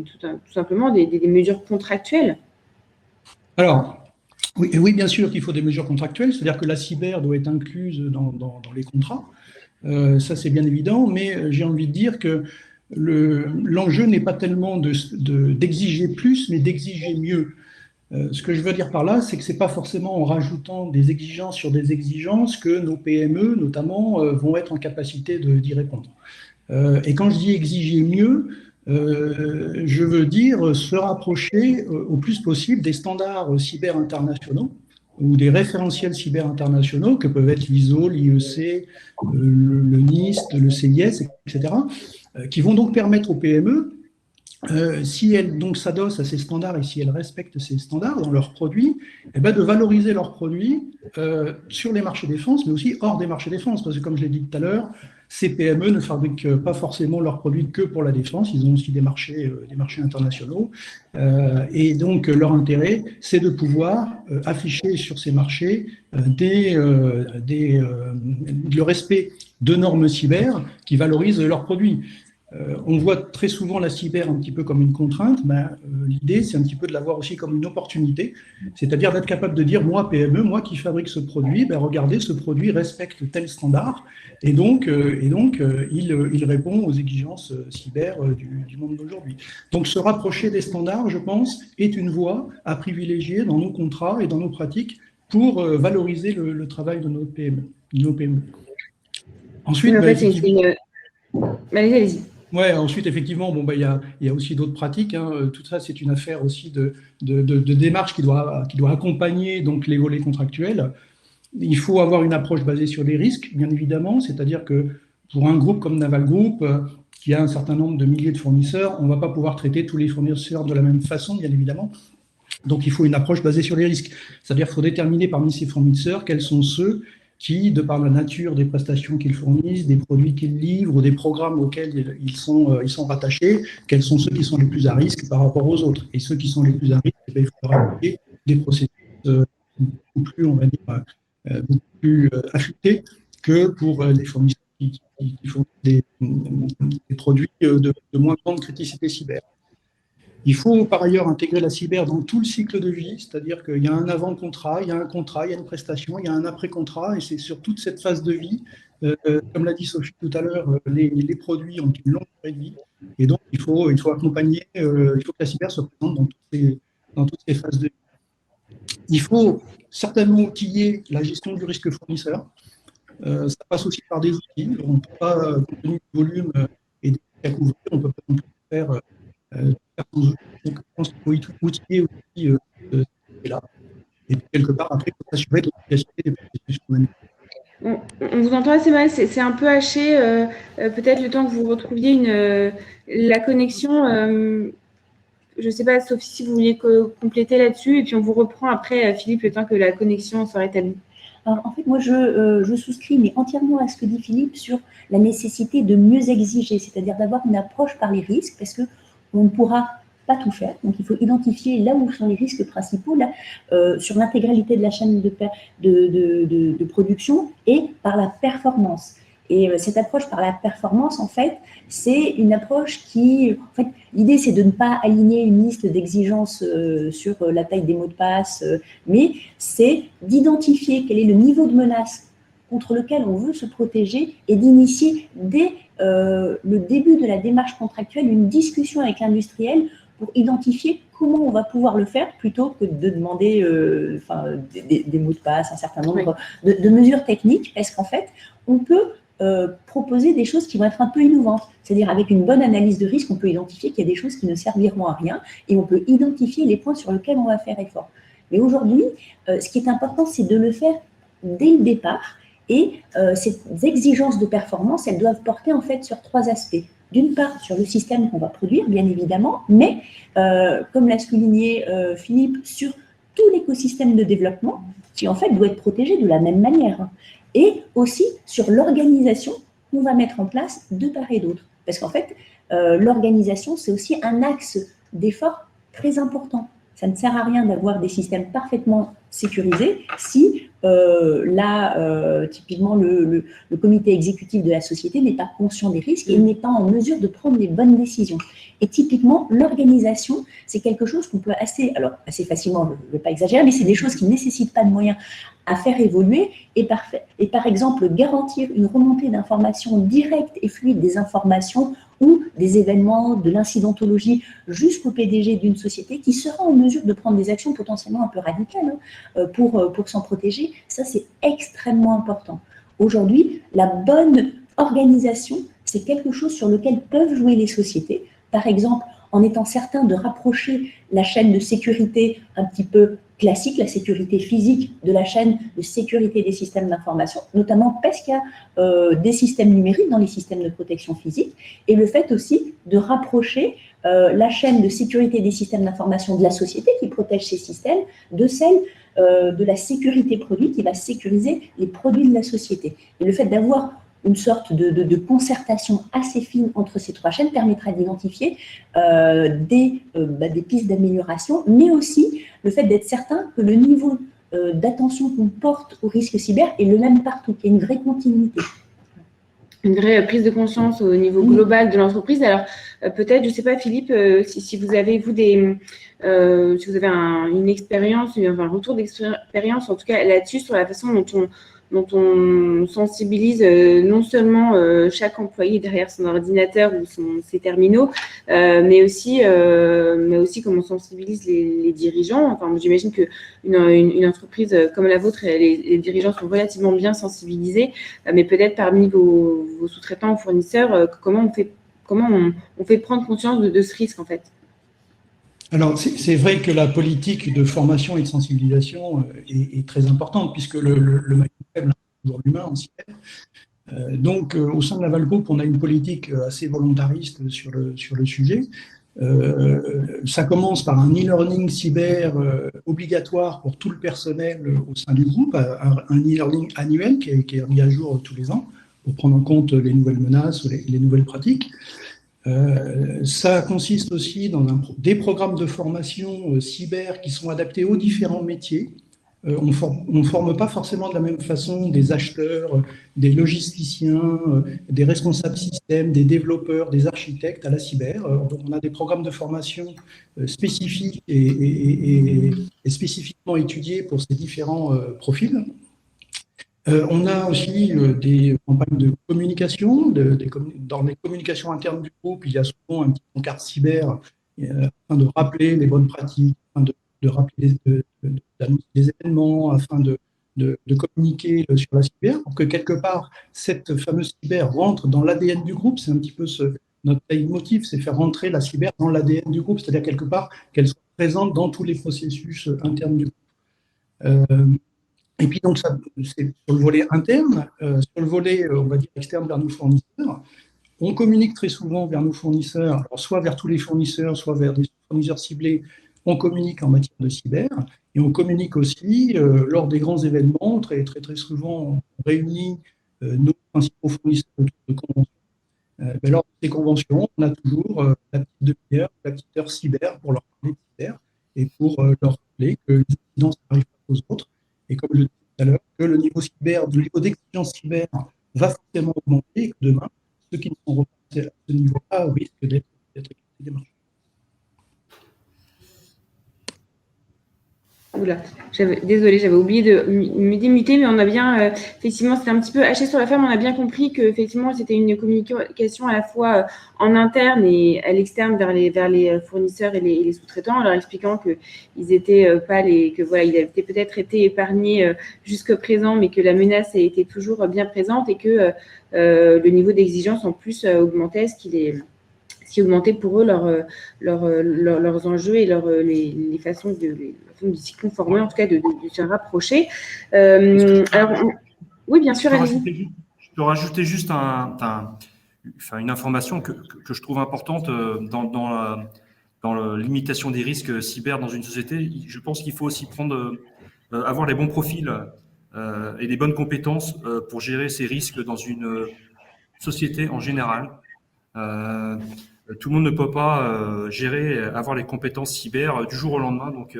tout simplement des mesures contractuelles. Alors, oui, bien sûr qu'il faut des mesures contractuelles, c'est-à-dire que la cyber doit être incluse dans les contrats, ça c'est bien évident, mais j'ai envie de dire que l'enjeu n'est pas tellement d'exiger plus, mais d'exiger mieux. Ce que je veux dire par là, c'est que ce n'est pas forcément en rajoutant des exigences sur des exigences que nos PME, notamment, vont être en capacité d'y répondre. Et quand je dis exiger mieux, je veux dire se rapprocher au plus possible des standards cyber internationaux ou des référentiels cyber internationaux que peuvent être l'ISO, l'IEC, le NIST, le CIS, etc., qui vont donc permettre aux PME, si elles donc s'adossent à ces standards et si elles respectent ces standards dans leurs produits, eh ben de valoriser leurs produits sur les marchés défense, mais aussi hors des marchés défense, parce que comme je l'ai dit tout à l'heure, ces PME ne fabriquent pas forcément leurs produits que pour la défense, ils ont aussi des marchés internationaux, et donc leur intérêt, c'est de pouvoir afficher sur ces marchés le respect de normes cyber qui valorisent leurs produits. On voit très souvent la cyber un petit peu comme une contrainte, mais l'idée c'est un petit peu de la voir aussi comme une opportunité, c'est-à-dire d'être capable de dire moi PME, moi qui fabrique ce produit, ben regardez ce produit respecte tel standard et donc il répond aux exigences cyber du monde d'aujourd'hui. Donc se rapprocher des standards, je pense, est une voie à privilégier dans nos contrats et dans nos pratiques pour valoriser le travail de nos PME. Ensuite, allez-y. Ouais, ensuite, effectivement, il y a aussi d'autres pratiques, hein. Tout ça, c'est une affaire aussi de démarche qui doit accompagner donc les volets contractuels. Il faut avoir une approche basée sur les risques, bien évidemment, c'est-à-dire que pour un groupe comme Naval Group, qui a un certain nombre de milliers de fournisseurs, on ne va pas pouvoir traiter tous les fournisseurs de la même façon, bien évidemment. Donc, il faut une approche basée sur les risques. C'est-à-dire qu'il faut déterminer parmi ces fournisseurs quels sont ceux qui, de par la nature des prestations qu'ils fournissent, des produits qu'ils livrent ou des programmes auxquels ils sont rattachés, quels sont ceux qui sont les plus à risque par rapport aux autres. Et ceux qui sont les plus à risque, il faudra appliquer des processus beaucoup plus, on va dire, beaucoup plus affûtés que pour les fournisseurs qui font des produits de moins grande criticité cyber. Il faut par ailleurs intégrer la cyber dans tout le cycle de vie, c'est-à-dire qu'il y a un avant-contrat, il y a un contrat, il y a une prestation, il y a un après-contrat, et c'est sur toute cette phase de vie, comme l'a dit Sophie tout à l'heure, les produits ont une longue durée de vie, et donc il faut accompagner, il faut que la cyber soit présente dans toutes ces phases de vie. Il faut certainement outiller la gestion du risque fournisseur. Ça passe aussi par des outils. On ne peut pas, compte tenu du volume et des risques à couvrir, on ne peut pas non plus faire certains outils. Donc, je pense qu'il faut outiller aussi là. Et puis, quelque part, après, il faut s'assurer de l'efficacité des processus qu'on a. On vous entend assez mal, c'est un peu haché. Peut-être le temps que vous retrouviez la connexion. Je ne sais pas, Sophie, si vous vouliez compléter là-dessus, et puis on vous reprend après, Philippe, le temps que la connexion soit rétablie. Alors, en fait, moi, je souscris mais entièrement à ce que dit Philippe sur la nécessité de mieux exiger, c'est-à-dire d'avoir une approche par les risques, parce qu'on ne pourra pas tout faire. Donc, il faut identifier là où sont les risques principaux, là, sur l'intégralité de la chaîne de production et par la performance. Et cette approche par la performance, en fait, c'est une approche qui… En fait, l'idée, c'est de ne pas aligner une liste d'exigences sur la taille des mots de passe, mais c'est d'identifier quel est le niveau de menace contre lequel on veut se protéger et d'initier dès le début de la démarche contractuelle une discussion avec l'industriel pour identifier comment on va pouvoir le faire plutôt que de demander des mots de passe, un certain nombre de mesures techniques, parce qu'en fait, on peut proposer des choses qui vont être un peu innovantes. C'est-à-dire, avec une bonne analyse de risque, on peut identifier qu'il y a des choses qui ne serviront à rien et on peut identifier les points sur lesquels on va faire effort. Mais aujourd'hui, ce qui est important, c'est de le faire dès le départ et ces exigences de performance, elles doivent porter en fait sur 3 aspects. D'une part, sur le système qu'on va produire, bien évidemment, mais, comme l'a souligné Philippe, sur tout l'écosystème de développement, qui en fait doit être protégé de la même manière. Et aussi sur l'organisation qu'on va mettre en place de part et d'autre. Parce qu'en fait, l'organisation, c'est aussi un axe d'effort très important. Ça ne sert à rien d'avoir des systèmes parfaitement sécurisés si, typiquement, le comité exécutif de la société n'est pas conscient des risques et n'est pas en mesure de prendre les bonnes décisions. Et typiquement, l'organisation, c'est quelque chose qu'on peut assez facilement, je ne vais pas exagérer, mais c'est des choses qui ne nécessitent pas de moyens à faire évoluer et par exemple garantir une remontée d'informations directe et fluide des informations ou des événements, de l'incidentologie jusqu'au PDG d'une société qui sera en mesure de prendre des actions potentiellement un peu radicales pour s'en protéger. Ça, c'est extrêmement important. Aujourd'hui, la bonne organisation, c'est quelque chose sur lequel peuvent jouer les sociétés. Par exemple, en étant certain de rapprocher la chaîne de sécurité un petit peu classique, la sécurité physique de la chaîne de sécurité des systèmes d'information, notamment parce qu'il y a des systèmes numériques dans les systèmes de protection physique, et le fait aussi de rapprocher la chaîne de sécurité des systèmes d'information de la société qui protège ces systèmes de celle de la sécurité produit qui va sécuriser les produits de la société. Et le fait d'avoir une sorte de concertation assez fine entre ces 3 chaînes permettra d'identifier des pistes d'amélioration, mais aussi le fait d'être certain que le niveau d'attention qu'on porte au risque cyber est le même partout, qu'il y a une vraie continuité. Une vraie prise de conscience au niveau global de l'entreprise. Alors, peut-être, je ne sais pas, Philippe, si vous avez, si vous avez une expérience, un retour d'expérience, en tout cas là-dessus, sur la façon dont on sensibilise non seulement chaque employé derrière son ordinateur ou ses terminaux, mais aussi comme on sensibilise les dirigeants. Enfin, j'imagine qu'une entreprise comme la vôtre, les dirigeants sont relativement bien sensibilisés, mais peut-être parmi vos sous-traitants ou fournisseurs, comment on fait prendre conscience de ce risque en fait? Alors, c'est vrai que la politique de formation et de sensibilisation est très importante, puisque le maillon faible, c'est toujours l'humain en cyber. Donc, au sein de Naval Group, on a une politique assez volontariste sur le sujet. Ça commence par un e-learning cyber obligatoire pour tout le personnel au sein du groupe, un e-learning annuel qui est mis à jour tous les ans pour prendre en compte les nouvelles menaces ou les nouvelles pratiques. Ça consiste aussi dans des programmes de formation cyber qui sont adaptés aux différents métiers. On ne forme pas forcément de la même façon des acheteurs, des logisticiens, des responsables système, des développeurs, des architectes à la cyber. Donc on a des programmes de formation spécifiques et spécifiquement étudiés pour ces différents profils. On a aussi des campagnes de communication. Dans les communications internes du groupe, il y a souvent un petit encart cyber afin de rappeler les bonnes pratiques, afin de rappeler d'annoncer des événements, afin de communiquer sur la cyber, pour que quelque part, cette fameuse cyber rentre dans l'ADN du groupe. C'est un petit peu notre leitmotiv, c'est faire rentrer la cyber dans l'ADN du groupe, c'est-à-dire quelque part qu'elle soit présente dans tous les processus internes du groupe. Et puis donc, c'est sur le volet interne, sur le volet, on va dire, externe vers nos fournisseurs. On communique très souvent vers nos fournisseurs, alors soit vers tous les fournisseurs, soit vers des fournisseurs ciblés. On communique en matière de cyber et on communique aussi lors des grands événements. Très souvent, on réunit nos principaux fournisseurs autour de conventions. Lors de ces conventions, on a toujours la petite demi-heure, la petite heure cyber pour leur parler de cyber et pour leur rappeler que les incidents n'arrivent pas aux autres. Et comme je le disais tout à l'heure, que le niveau d'exigence cyber va forcément augmenter et que demain, ceux qui ne sont reportés à ce niveau-là risquent d'être démarchés. Oula, désolée, j'avais oublié de me démuter, mais on a bien, effectivement, c'était un petit peu haché sur la ferme. On a bien compris que effectivement, c'était une communication à la fois en interne et à l'externe vers les fournisseurs et les sous-traitants, en leur expliquant que ils étaient pas que voilà, ils avaient peut-être été épargnés jusque présent, mais que la menace était toujours bien présente et que le niveau d'exigence en plus augmentait, ce qui augmentait pour eux leurs enjeux et les façons de s'y conformer, en tout cas de se rapprocher. Oui, bien sûr, allez-y. Je peux rajouter juste une information que je trouve importante dans la limitation des risques cyber dans une société. Je pense qu'il faut aussi avoir les bons profils et les bonnes compétences pour gérer ces risques dans une société en général. Tout le monde ne peut pas avoir les compétences cyber du jour au lendemain. Donc,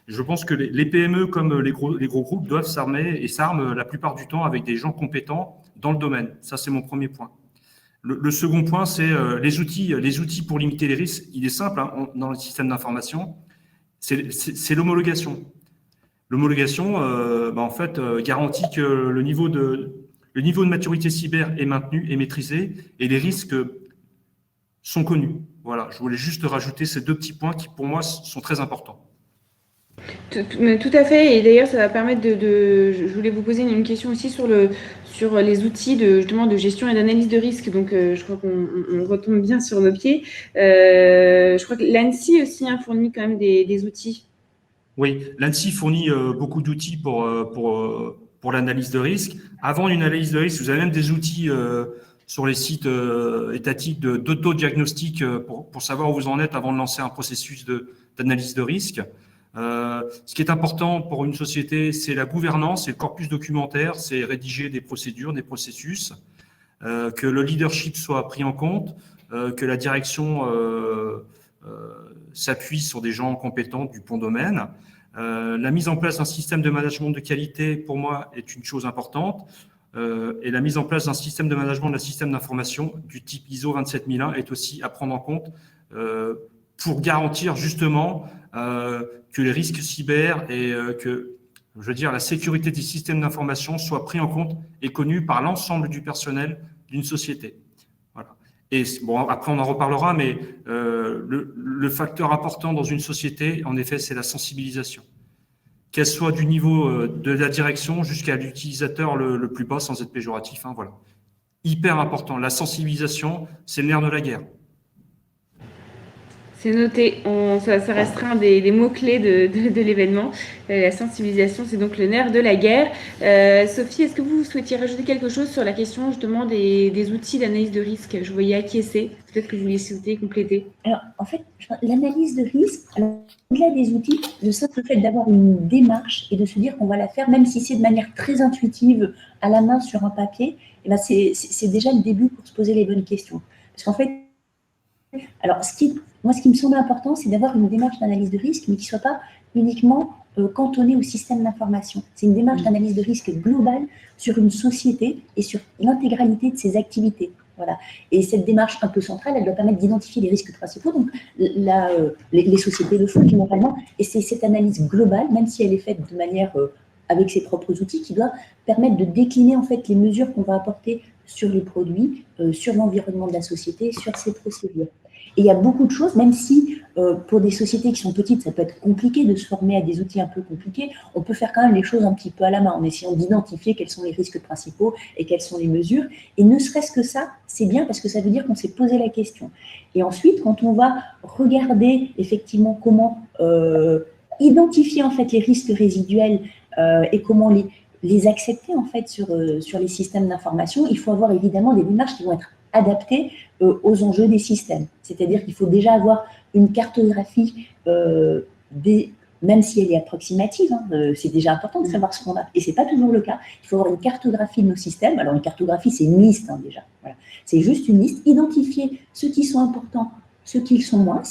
je pense que les PME comme les gros groupes doivent s'armer et s'arment la plupart du temps avec des gens compétents dans le domaine. Ça, c'est mon premier point. Le second point, c'est les outils pour limiter les risques. Il est simple dans le système d'information, c'est l'homologation. L'homologation, en fait, garantit que le niveau de maturité cyber est maintenu et maîtrisé et les risques sont connus. Voilà, je voulais juste rajouter ces deux petits points qui, pour moi, sont très importants. Tout à fait. Et d'ailleurs, ça va permettre je voulais vous poser une question aussi sur les outils justement de gestion et d'analyse de risque. Donc, je crois qu'on retombe bien sur nos pieds. Je crois que l'ANSSI aussi fournit quand même des outils. Oui, l'ANSSI fournit beaucoup d'outils pour l'analyse de risque. Avant une analyse de risque, vous avez même des outils sur les sites étatiques d'autodiagnostic pour savoir où vous en êtes avant de lancer un processus d'analyse de risque. Ce qui est important pour une société, c'est la gouvernance, c'est le corpus documentaire, c'est rédiger des procédures, des processus, que le leadership soit pris en compte, que la direction s'appuie sur des gens compétents du bon domaine. La mise en place d'un système de management de qualité, pour moi, est une chose importante. Et la mise en place d'un système de management d'un système d'information du type ISO 27001 est aussi à prendre en compte pour garantir justement que les risques cyber et la sécurité des systèmes d'information soient pris en compte et connus par l'ensemble du personnel d'une société. Voilà. Et bon, après on en reparlera, mais le facteur important dans une société, en effet, c'est la sensibilisation. Qu'elle soit du niveau de la direction jusqu'à l'utilisateur le plus bas, sans être péjoratif. Voilà. Hyper important. La sensibilisation, c'est le nerf de la guerre. C'est noté. Ça restera un des mots-clés de l'événement. La sensibilisation, c'est donc le nerf de la guerre. Sophie, est-ce que vous souhaitiez rajouter quelque chose sur la question justement des outils d'analyse de risque? Je voyais acquiescer. Peut-être que vous vouliez souhaiter compléter. Alors, en fait, l'analyse de risque, au-delà des outils, le simple fait d'avoir une démarche et de se dire qu'on va la faire, même si c'est de manière très intuitive, à la main sur un papier, c'est déjà le début pour se poser les bonnes questions. Parce qu'en fait, Alors, moi, ce qui me semble important, c'est d'avoir une démarche d'analyse de risque, mais qui ne soit pas uniquement cantonnée au système d'information. C'est une démarche d'analyse de risque globale sur une société et sur l'intégralité de ses activités. Voilà. Et cette démarche un peu centrale, elle doit permettre d'identifier les risques principaux. Donc, les sociétés le font généralement. Et c'est cette analyse globale, même si elle est faite de manière avec ses propres outils, qui doit permettre de décliner en fait les mesures qu'on va apporter sur les produits, sur l'environnement de la société, sur ses procédures. Et il y a beaucoup de choses, même si pour des sociétés qui sont petites, ça peut être compliqué de se former à des outils un peu compliqués, on peut faire quand même les choses un petit peu à la main, en essayant d'identifier quels sont les risques principaux et quelles sont les mesures. Et ne serait-ce que ça, c'est bien parce que ça veut dire qu'on s'est posé la question. Et ensuite, quand on va regarder effectivement comment identifier en fait les risques résiduels et comment les accepter en fait sur les systèmes d'information, il faut avoir évidemment des démarches qui vont être adaptées aux enjeux des systèmes. C'est-à-dire qu'il faut déjà avoir une cartographie, même si elle est approximative, c'est déjà important de savoir ce qu'on a. Et ce n'est pas toujours le cas. Il faut avoir une cartographie de nos systèmes. Alors une cartographie, c'est une liste déjà. Voilà. C'est juste une liste, identifier ceux qui sont importants, ceux qui le sont moins.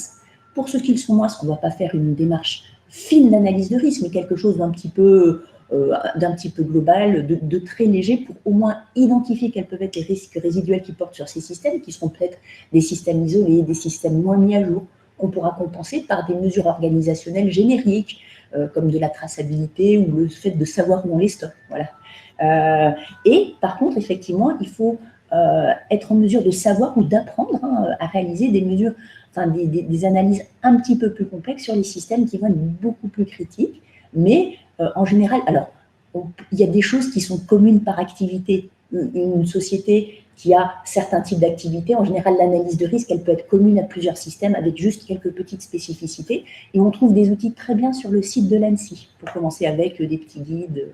Pour ceux qui le sont moins, on ne va pas faire une démarche fine d'analyse de risque, mais quelque chose d'un petit peu global, de très léger, pour au moins identifier quels peuvent être les risques résiduels qui portent sur ces systèmes, qui seront peut-être des systèmes isolés, des systèmes moins mis à jour, qu'on pourra compenser par des mesures organisationnelles génériques, comme de la traçabilité ou le fait de savoir où on les stocke. Voilà. Et par contre, effectivement, il faut être en mesure de savoir ou d'apprendre à réaliser des mesures, enfin des analyses un petit peu plus complexes sur les systèmes qui vont être beaucoup plus critiques, mais en général, alors, il y a des choses qui sont communes par activité. Une société qui a certains types d'activités, en général, l'analyse de risque, elle peut être commune à plusieurs systèmes avec juste quelques petites spécificités. Et on trouve des outils très bien sur le site de l'ANSSI, pour commencer avec des petits guides.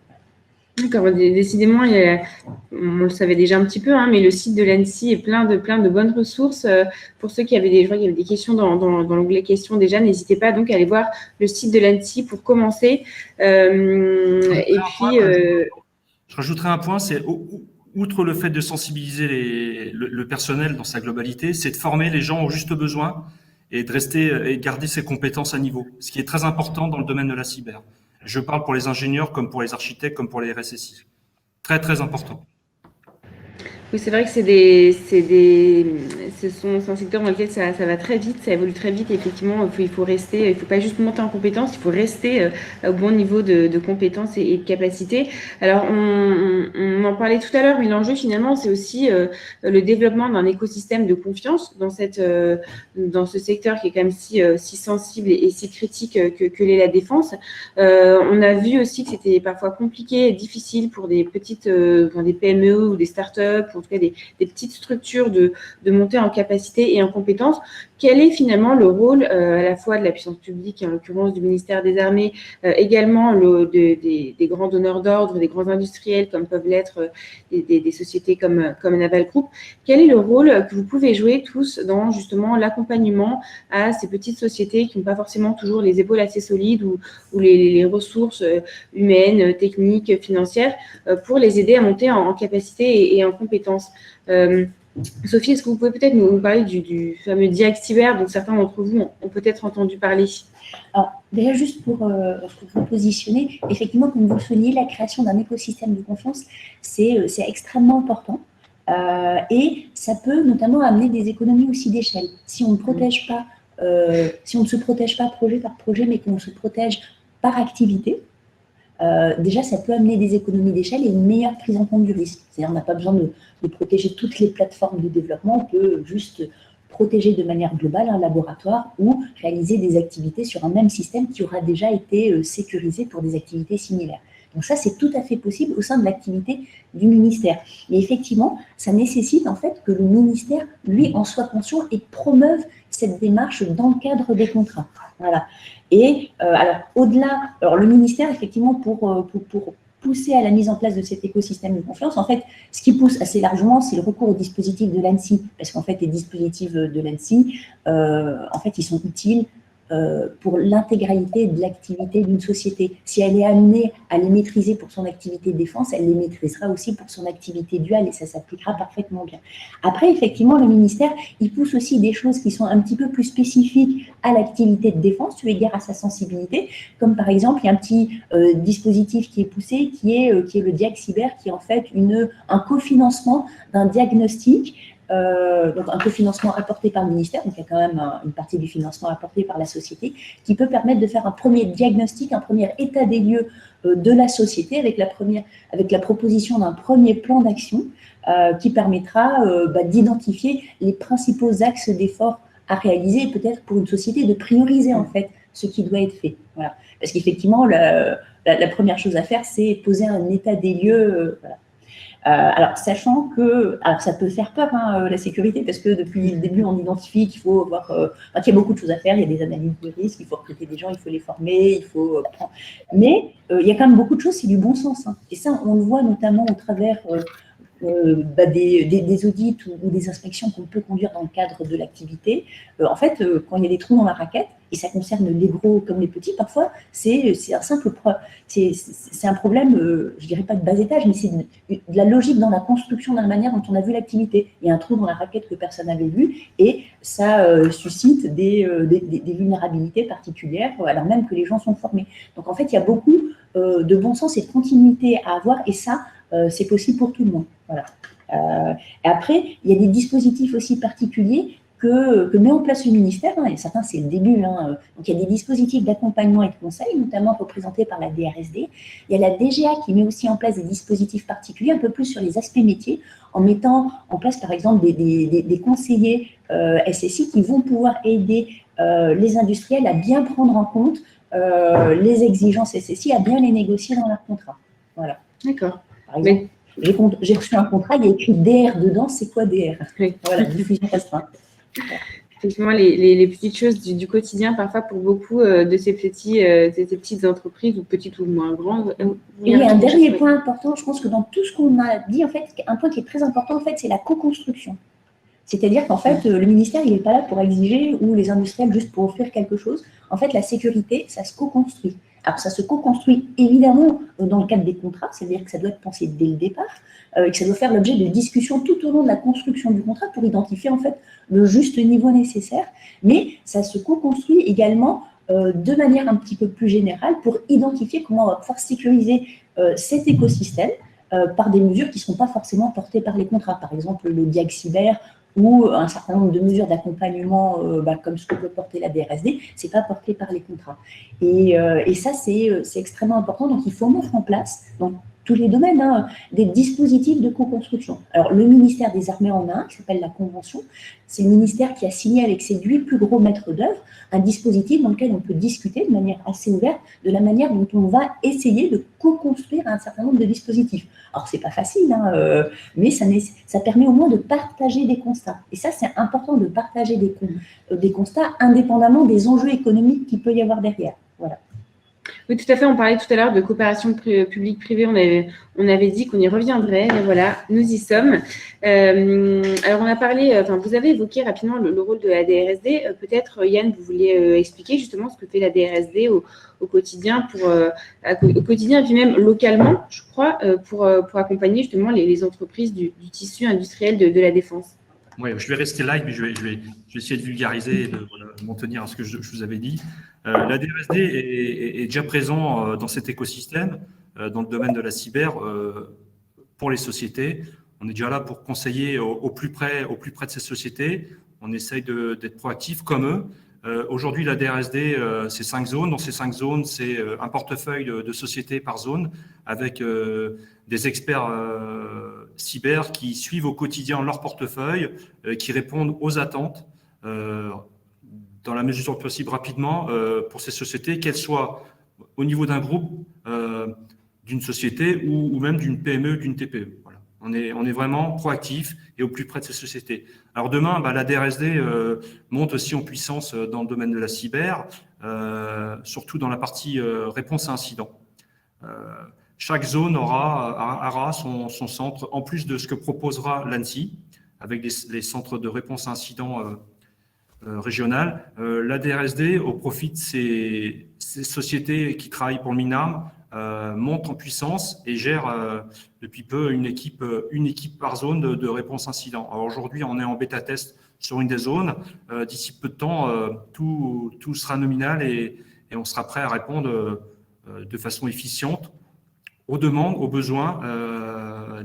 D'accord, décidément, on le savait déjà un petit peu, mais le site de l'ANSSI est plein de bonnes ressources. Pour ceux qui avaient je vois qu'il y avait des questions dans l'onglet questions déjà, n'hésitez pas donc à aller voir le site de l'ANSSI pour commencer. Et puis, je rajouterai un point, c'est outre le fait de sensibiliser le personnel dans sa globalité, c'est de former les gens aux justes besoins et de rester et de garder ses compétences à niveau, ce qui est très important dans le domaine de la cyber. Je parle pour les ingénieurs, comme pour les architectes, comme pour les RSSI. Très, très important. Oui, c'est vrai que c'est un secteur dans lequel ça va très vite, ça évolue très vite. Et effectivement, il faut rester, il ne faut pas juste monter en compétences, il faut rester au bon niveau de compétences et de capacités. Alors, on en parlait tout à l'heure, mais l'enjeu finalement, c'est aussi le développement d'un écosystème de confiance dans ce secteur qui est quand même si sensible et si critique que l'est la défense. On a vu aussi que c'était parfois compliqué et difficile pour des petites, des PME ou des startups, en tout cas des petites structures de monter en capacité et en compétences. Quel est finalement le rôle à la fois de la puissance publique, en l'occurrence du ministère des Armées, également des grands donneurs d'ordre, des grands industriels comme peuvent l'être des sociétés comme Naval Group. Quel est le rôle que vous pouvez jouer tous dans justement l'accompagnement à ces petites sociétés qui n'ont pas forcément toujours les épaules assez solides ou les ressources humaines, techniques, financières pour les aider à monter en capacité et en compétences? Sophie, est-ce que vous pouvez peut-être nous parler du fameux DIAC Cyber dont certains d'entre vous ont peut-être entendu parler? Alors, déjà, juste pour vous positionner, effectivement, comme vous le soulignez, la création d'un écosystème de confiance, c'est extrêmement important. Et ça peut notamment amener des économies aussi d'échelle. Si on ne protège pas, si on ne se protège pas projet par projet, mais qu'on se protège par activité, déjà, ça peut amener des économies d'échelle et une meilleure prise en compte du risque. C'est-à-dire, on n'a pas besoin de protéger toutes les plateformes de développement, on peut juste protéger de manière globale un laboratoire ou réaliser des activités sur un même système qui aura déjà été sécurisé pour des activités similaires. Donc ça, c'est tout à fait possible au sein de l'activité du ministère. Mais effectivement, ça nécessite en fait que le ministère, lui, en soit conscient et promeuve cette démarche dans le cadre des contrats. Voilà. Et alors, au-delà, le ministère, effectivement, pour pousser à la mise en place de cet écosystème de confiance, en fait, ce qui pousse assez largement, c'est le recours aux dispositifs de l'ANSSI, parce qu'en fait, les dispositifs de l'ANSSI, en fait, ils sont utiles pour l'intégralité de l'activité d'une société. Si elle est amenée à les maîtriser pour son activité de défense, elle les maîtrisera aussi pour son activité duale et ça s'appliquera parfaitement bien. Après, effectivement, le ministère, il pousse aussi des choses qui sont un petit peu plus spécifiques à l'activité de défense, eu égard à sa sensibilité, comme par exemple, il y a un petit dispositif qui est poussé, qui est le Diag Cyber, qui est en fait un cofinancement d'un diagnostic, donc un cofinancement apporté par le ministère, donc il y a quand même une partie du financement apporté par la société, qui peut permettre de faire un premier diagnostic, un premier état des lieux de la société avec la proposition d'un premier plan d'action qui permettra d'identifier les principaux axes d'effort à réaliser et peut-être pour une société de prioriser en fait ce qui doit être fait. Voilà. Parce qu'effectivement, la première chose à faire, c'est poser un état des lieux. Voilà. Alors, sachant que ça peut faire peur, la sécurité, parce que depuis le début, on identifie qu'il faut qu'il y a beaucoup de choses à faire, il y a des analyses de risque, il faut recruter des gens, il faut les former, il faut prendre. Mais il y a quand même beaucoup de choses, c'est du bon sens. Et ça, on le voit notamment au travers des audits ou des inspections qu'on peut conduire dans le cadre de l'activité. En fait, quand il y a des trous dans la raquette, et ça concerne les gros comme les petits, parfois, c'est un problème, je dirais pas de bas étage, mais c'est de la logique dans la construction, dans la manière dont on a vu l'activité. Il y a un trou dans la raquette que personne n'avait vu, et ça suscite des vulnérabilités particulières, alors même que les gens sont formés. Donc, en fait, il y a beaucoup de bon sens et de continuité à avoir, et ça, c'est possible pour tout le monde. Voilà. Et après, il y a des dispositifs aussi particuliers que met en place le ministère, et certains c'est le début, donc il y a des dispositifs d'accompagnement et de conseil, notamment représentés par la DRSD. Il y a la DGA qui met aussi en place des dispositifs particuliers, un peu plus sur les aspects métiers, en mettant en place par exemple des conseillers SSI qui vont pouvoir aider les industriels à bien prendre en compte les exigences SSI, à bien les négocier dans leur contrat. Voilà. D'accord. Par exemple, j'ai reçu un contrat, il y a écrit DR dedans, c'est quoi DR? Oui. Voilà, diffusion restreinte. Effectivement, les petites choses du quotidien, parfois pour beaucoup de ces petites entreprises, ou petites ou moins grandes. Et oui, un dernier point important, je pense que dans tout ce qu'on a dit, en fait, un point qui est très important, en fait, c'est la co-construction. C'est-à-dire qu'en fait, le ministère, il n'est pas là pour exiger ou les industriels juste pour offrir quelque chose. En fait, la sécurité, ça se co-construit. Alors, ça se co-construit évidemment dans le cadre des contrats, c'est-à-dire que ça doit être pensé dès le départ et que ça doit faire l'objet de discussions tout au long de la construction du contrat pour identifier en fait le juste niveau nécessaire. Mais ça se co-construit également de manière un petit peu plus générale pour identifier comment on va pouvoir sécuriser cet écosystème par des mesures qui ne sont pas forcément portées par les contrats. Par exemple, le Diag Cyber ou un certain nombre de mesures d'accompagnement comme ce que peut porter la DRSD, ce n'est pas porté par les contrats. Et ça, c'est extrêmement important. Donc, il faut mettre en place, dans tous les domaines, des dispositifs de co-construction. Alors, le ministère des Armées en a un, qui s'appelle la Convention. C'est le ministère qui a signé avec ses 8 plus gros maîtres d'œuvre un dispositif dans lequel on peut discuter de manière assez ouverte de la manière dont on va essayer de co-construire un certain nombre de dispositifs. Alors, ce n'est pas facile, mais ça permet au moins de partager des constats. Et ça, c'est important de partager des constats indépendamment des enjeux économiques qu'il peut y avoir derrière. Voilà. Oui, tout à fait. On parlait tout à l'heure de coopération publique-privée. On avait dit qu'on y reviendrait. Et voilà, nous y sommes. Alors, on a parlé, vous avez évoqué rapidement le rôle de la DRSD. Peut-être, Yann, vous vouliez expliquer justement ce que fait la DRSD au quotidien, au quotidien, et puis même localement, je crois, pour accompagner justement les entreprises du tissu industriel de la défense. Oui, je vais rester live, mais je vais essayer de vulgariser et de m'en tenir à ce que je vous avais dit. La DRSD est déjà présent dans cet écosystème, dans le domaine de la cyber, pour les sociétés. On est déjà là pour conseiller au plus près de ces sociétés. On essaye d'être proactif comme eux. Aujourd'hui, la DRSD, c'est 5 zones. Dans ces 5 zones, c'est un portefeuille de sociétés par zone avec des experts cyber qui suivent au quotidien leur portefeuille, qui répondent aux attentes dans la mesure possible rapidement pour ces sociétés, qu'elles soient au niveau d'un groupe, d'une société ou même d'une PME, d'une TPE. Voilà. On est vraiment proactif et au plus près de ces sociétés. Alors demain, la DRSD monte aussi en puissance dans le domaine de la cyber, surtout dans la partie réponse à incidents. Chaque zone aura son centre, en plus de ce que proposera l'ANSSI, avec les centres de réponse à incidents régionale. La DRSD, au profit de ces sociétés qui travaillent pour le MINARM, monte en puissance et gère depuis peu une équipe par zone de réponse incident. Alors aujourd'hui, on est en bêta-test sur une des zones. D'ici peu de temps, tout sera nominal et on sera prêt à répondre de façon efficiente aux demandes, aux besoins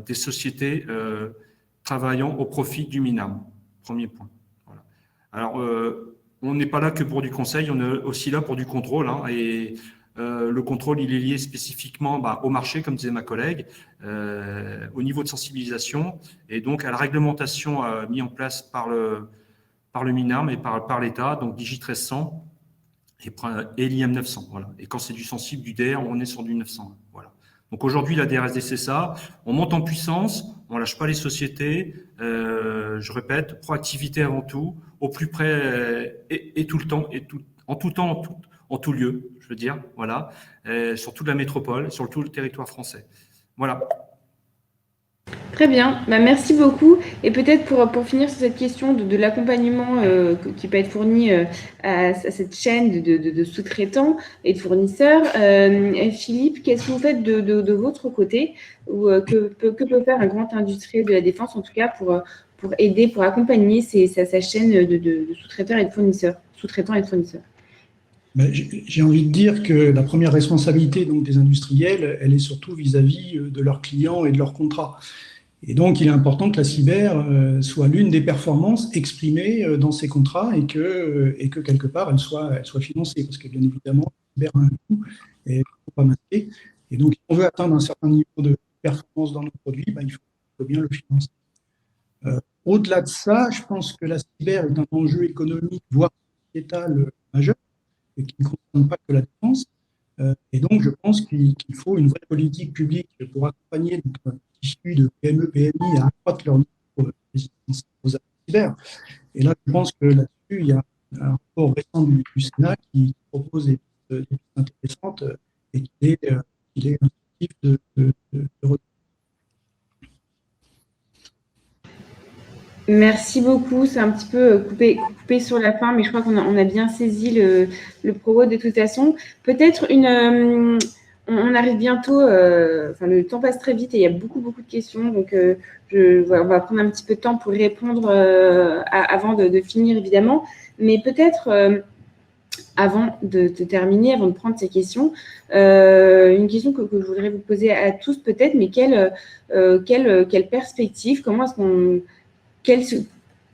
des sociétés travaillant au profit du MINARM. Premier point. Voilà. Alors, on n'est pas là que pour du conseil, on est aussi là pour du contrôle. Et le contrôle, il est lié spécifiquement au marché, comme disait ma collègue, au niveau de sensibilisation et donc à la réglementation mise en place par le MINARM et par l'État, donc Digi 1300 et l'IM 900. Voilà. Et quand c'est du sensible, du DR, on est sur du 900. Voilà. Donc aujourd'hui, la DRSD, c'est ça. On monte en puissance, on lâche pas les sociétés. Je répète, proactivité avant tout, au plus près et tout le temps, en tout temps, en tout lieu, je veux dire, voilà, sur toute la métropole, sur tout le territoire français. Voilà. Très bien, merci beaucoup. Et peut-être pour finir sur cette question de l'accompagnement qui peut être fourni à cette chaîne de sous-traitants et de fournisseurs, Philippe, qu'est-ce que vous faites de votre côté ou que peut faire un grand industriel de la défense, en tout cas pour aider, pour accompagner sa chaîne de sous-traitants et de fournisseurs, sous-traitants et de fournisseurs? J'ai envie de dire que la première responsabilité donc, des industriels, elle est surtout vis-à-vis de leurs clients et de leurs contrats. Et donc, il est important que la cyber soit l'une des performances exprimées dans ces contrats et que quelque part, elle soit financée. Parce que bien évidemment, la cyber a un coût et il ne faut pas masquer. Et donc, si on veut atteindre un certain niveau de performance dans nos produits, il faut bien le financer. Au-delà de ça, je pense que la cyber est un enjeu économique, voire sociétal majeur, et qui ne concerne pas que la défense. Et donc, je pense qu'il faut une vraie politique publique pour accompagner les tissus de PME, PMI à accroître leur niveau de résistance aux attaques cyber. Et là, je pense que là-dessus, il y a un rapport récent du Sénat qui propose des pistes intéressantes et qu'il est instructif de retenir. Merci beaucoup. C'est un petit peu coupé sur la fin, mais je crois qu'on a bien saisi le propos de toute façon. Peut-être on arrive bientôt, le temps passe très vite et il y a beaucoup de questions. Donc, on va prendre un petit peu de temps pour répondre avant de finir, évidemment. Mais peut-être, avant de terminer, avant de prendre ces questions, une question que je voudrais vous poser à tous peut-être, mais quelle perspective, comment est-ce qu'on...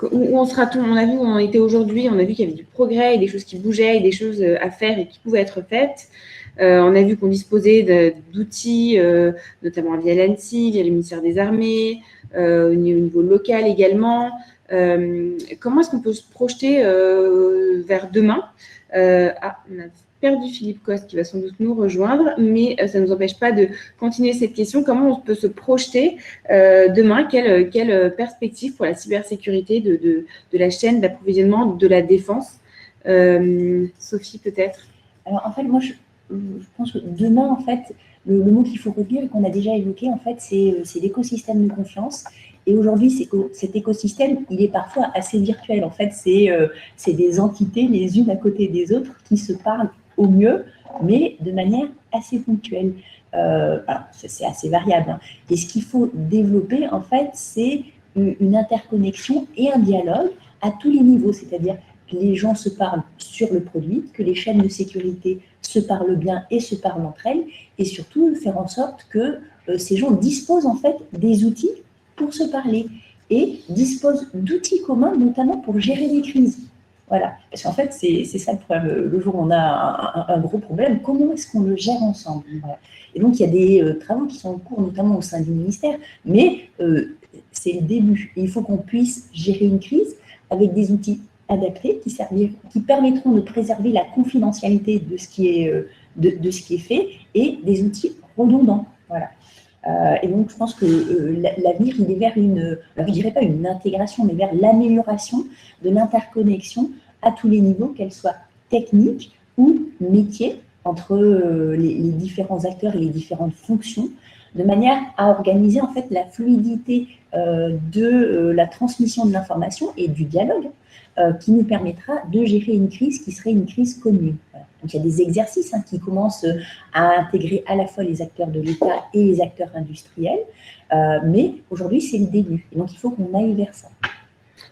Où en sera-t-on? On a vu où on en était aujourd'hui, on a vu qu'il y avait du progrès et des choses qui bougeaient et des choses à faire et qui pouvaient être faites. On a vu qu'on disposait d'outils, notamment via l'ANSSI, via le ministère des Armées, au niveau local également. Comment est-ce qu'on peut se projeter vers demain? On a perdu Philippe Coste qui va sans doute nous rejoindre, mais ça ne nous empêche pas de continuer cette question. Comment on peut se projeter demain? Quelle perspective pour la cybersécurité de la chaîne d'approvisionnement de la défense? Sophie, peut-être? Alors, en fait, moi, je pense que demain, en fait, le mot qu'il faut retenir et qu'on a déjà évoqué, en fait, c'est l'écosystème de confiance. Et aujourd'hui, cet écosystème, il est parfois assez virtuel. En fait, c'est des entités les unes à côté des autres qui se parlent au mieux, mais de manière assez ponctuelle. Alors, c'est assez variable. Hein. Et ce qu'il faut développer, en fait, c'est une interconnexion et un dialogue à tous les niveaux. C'est-à-dire que les gens se parlent sur le produit, que les chaînes de sécurité se parlent bien et se parlent entre elles, et surtout faire en sorte que ces gens disposent, en fait, des outils pour se parler et disposent d'outils communs, notamment pour gérer les crises. Voilà, parce qu'en fait, c'est ça le problème. Le jour où on a un gros problème, comment est-ce qu'on le gère ensemble? Voilà. Et donc, il y a des travaux qui sont en cours, notamment au sein du ministère, mais c'est le début. Et il faut qu'on puisse gérer une crise avec des outils adaptés qui permettront de préserver la confidentialité de ce qui est fait et des outils redondants. Voilà. Et donc, je pense que l'avenir, il est vers alors je dirais pas une intégration, mais vers l'amélioration de l'interconnexion à tous les niveaux, qu'elle soit technique ou métier, entre les différents acteurs et les différentes fonctions, de manière à organiser en fait la fluidité de la transmission de l'information et du dialogue qui nous permettra de gérer une crise qui serait une crise commune. Voilà. Donc il y a des exercices qui commencent à intégrer à la fois les acteurs de l'État et les acteurs industriels, mais aujourd'hui c'est le début. Et donc il faut qu'on aille vers ça.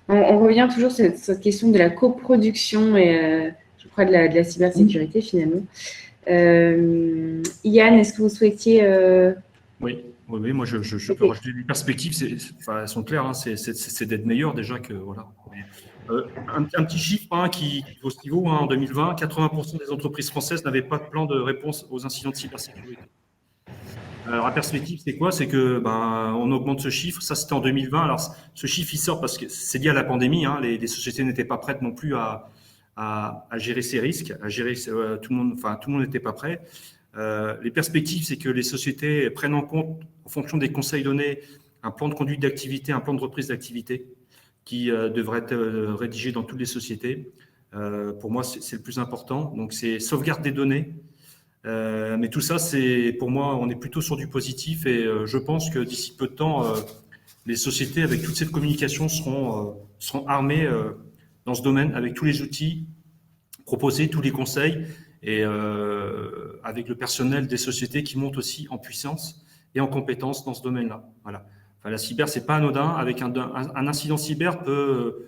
On revient toujours sur cette question de la coproduction et je crois de la cybersécurité finalement. Yann, est-ce que vous souhaitiez… Oui, moi je peux rajouter des perspectives, elles sont claires, hein, c'est d'être meilleur déjà que voilà. Un petit chiffre qui vaut ce qu'il vaut, en 2020, 80% des entreprises françaises n'avaient pas de plan de réponse aux incidents de cybersécurité. Alors la perspective, c'est quoi? C'est que on augmente ce chiffre. Ça, c'était en 2020. Alors ce chiffre, il sort parce que c'est lié à la pandémie. Les sociétés n'étaient pas prêtes non plus à gérer ces risques, à gérer tout le monde n'était pas prêt. Les perspectives, c'est que les sociétés prennent en compte, en fonction des conseils donnés, un plan de conduite d'activité, un plan de reprise d'activité qui devrait être rédigé dans toutes les sociétés. Pour moi, c'est le plus important. Donc, c'est sauvegarde des données. Mais tout ça, pour moi, on est plutôt sur du positif et je pense que d'ici peu de temps, les sociétés, avec toute cette communication, seront armées dans ce domaine avec tous les outils proposés, tous les conseils et avec le personnel des sociétés qui monte aussi en puissance et en compétences dans ce domaine-là. Voilà. Enfin, la cyber, c'est pas anodin. Avec un incident cyber peut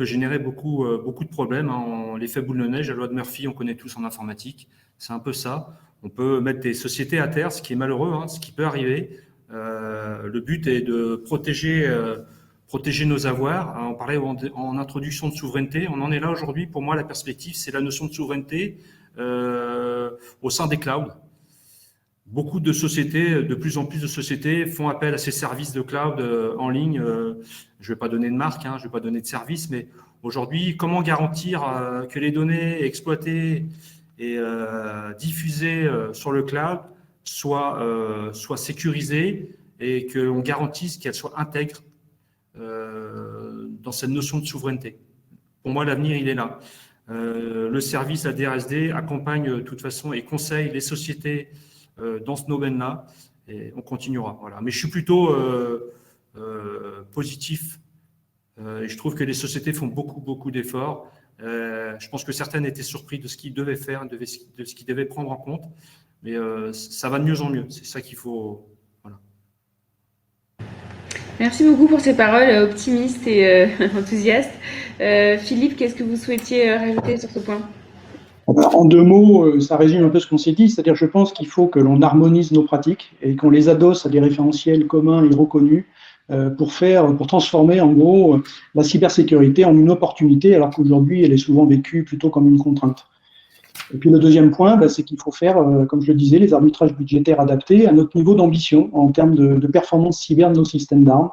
générer beaucoup de problèmes. L'effet boule de neige, la loi de Murphy, on connaît tous en informatique. C'est un peu ça. On peut mettre des sociétés à terre, ce qui est malheureux, ce qui peut arriver. Le but est de protéger nos avoirs. On parlait en introduction de souveraineté. On en est là aujourd'hui. Pour moi, la perspective, c'est la notion de souveraineté au sein des clouds. Beaucoup de sociétés, de plus en plus de sociétés font appel à ces services de cloud en ligne. Je ne vais pas donner de marque, je ne vais pas donner de service, mais aujourd'hui, comment garantir que les données exploitées et diffusées sur le cloud soient sécurisées et qu'on garantisse qu'elles soient intègres dans cette notion de souveraineté. Pour moi, l'avenir, il est là. Le service, la DRSD, accompagne de toute façon et conseille les sociétés dans ce domaine-là, et on continuera. Voilà. Mais je suis plutôt positif, et je trouve que les sociétés font beaucoup d'efforts. Je pense que certaines étaient surprises de ce qu'ils devaient faire, de ce qu'ils devaient prendre en compte, mais ça va de mieux en mieux. C'est ça qu'il faut. Voilà. Merci beaucoup pour ces paroles optimistes et enthousiastes. Philippe, qu'est-ce que vous souhaitiez rajouter sur ce point ? En deux mots, ça résume un peu ce qu'on s'est dit, c'est-à-dire je pense qu'il faut que l'on harmonise nos pratiques et qu'on les adosse à des référentiels communs et reconnus pour transformer en gros la cybersécurité en une opportunité alors qu'aujourd'hui elle est souvent vécue plutôt comme une contrainte. Et puis le deuxième point, c'est qu'il faut faire, comme je le disais, les arbitrages budgétaires adaptés à notre niveau d'ambition en termes de performance cyber de nos systèmes d'armes.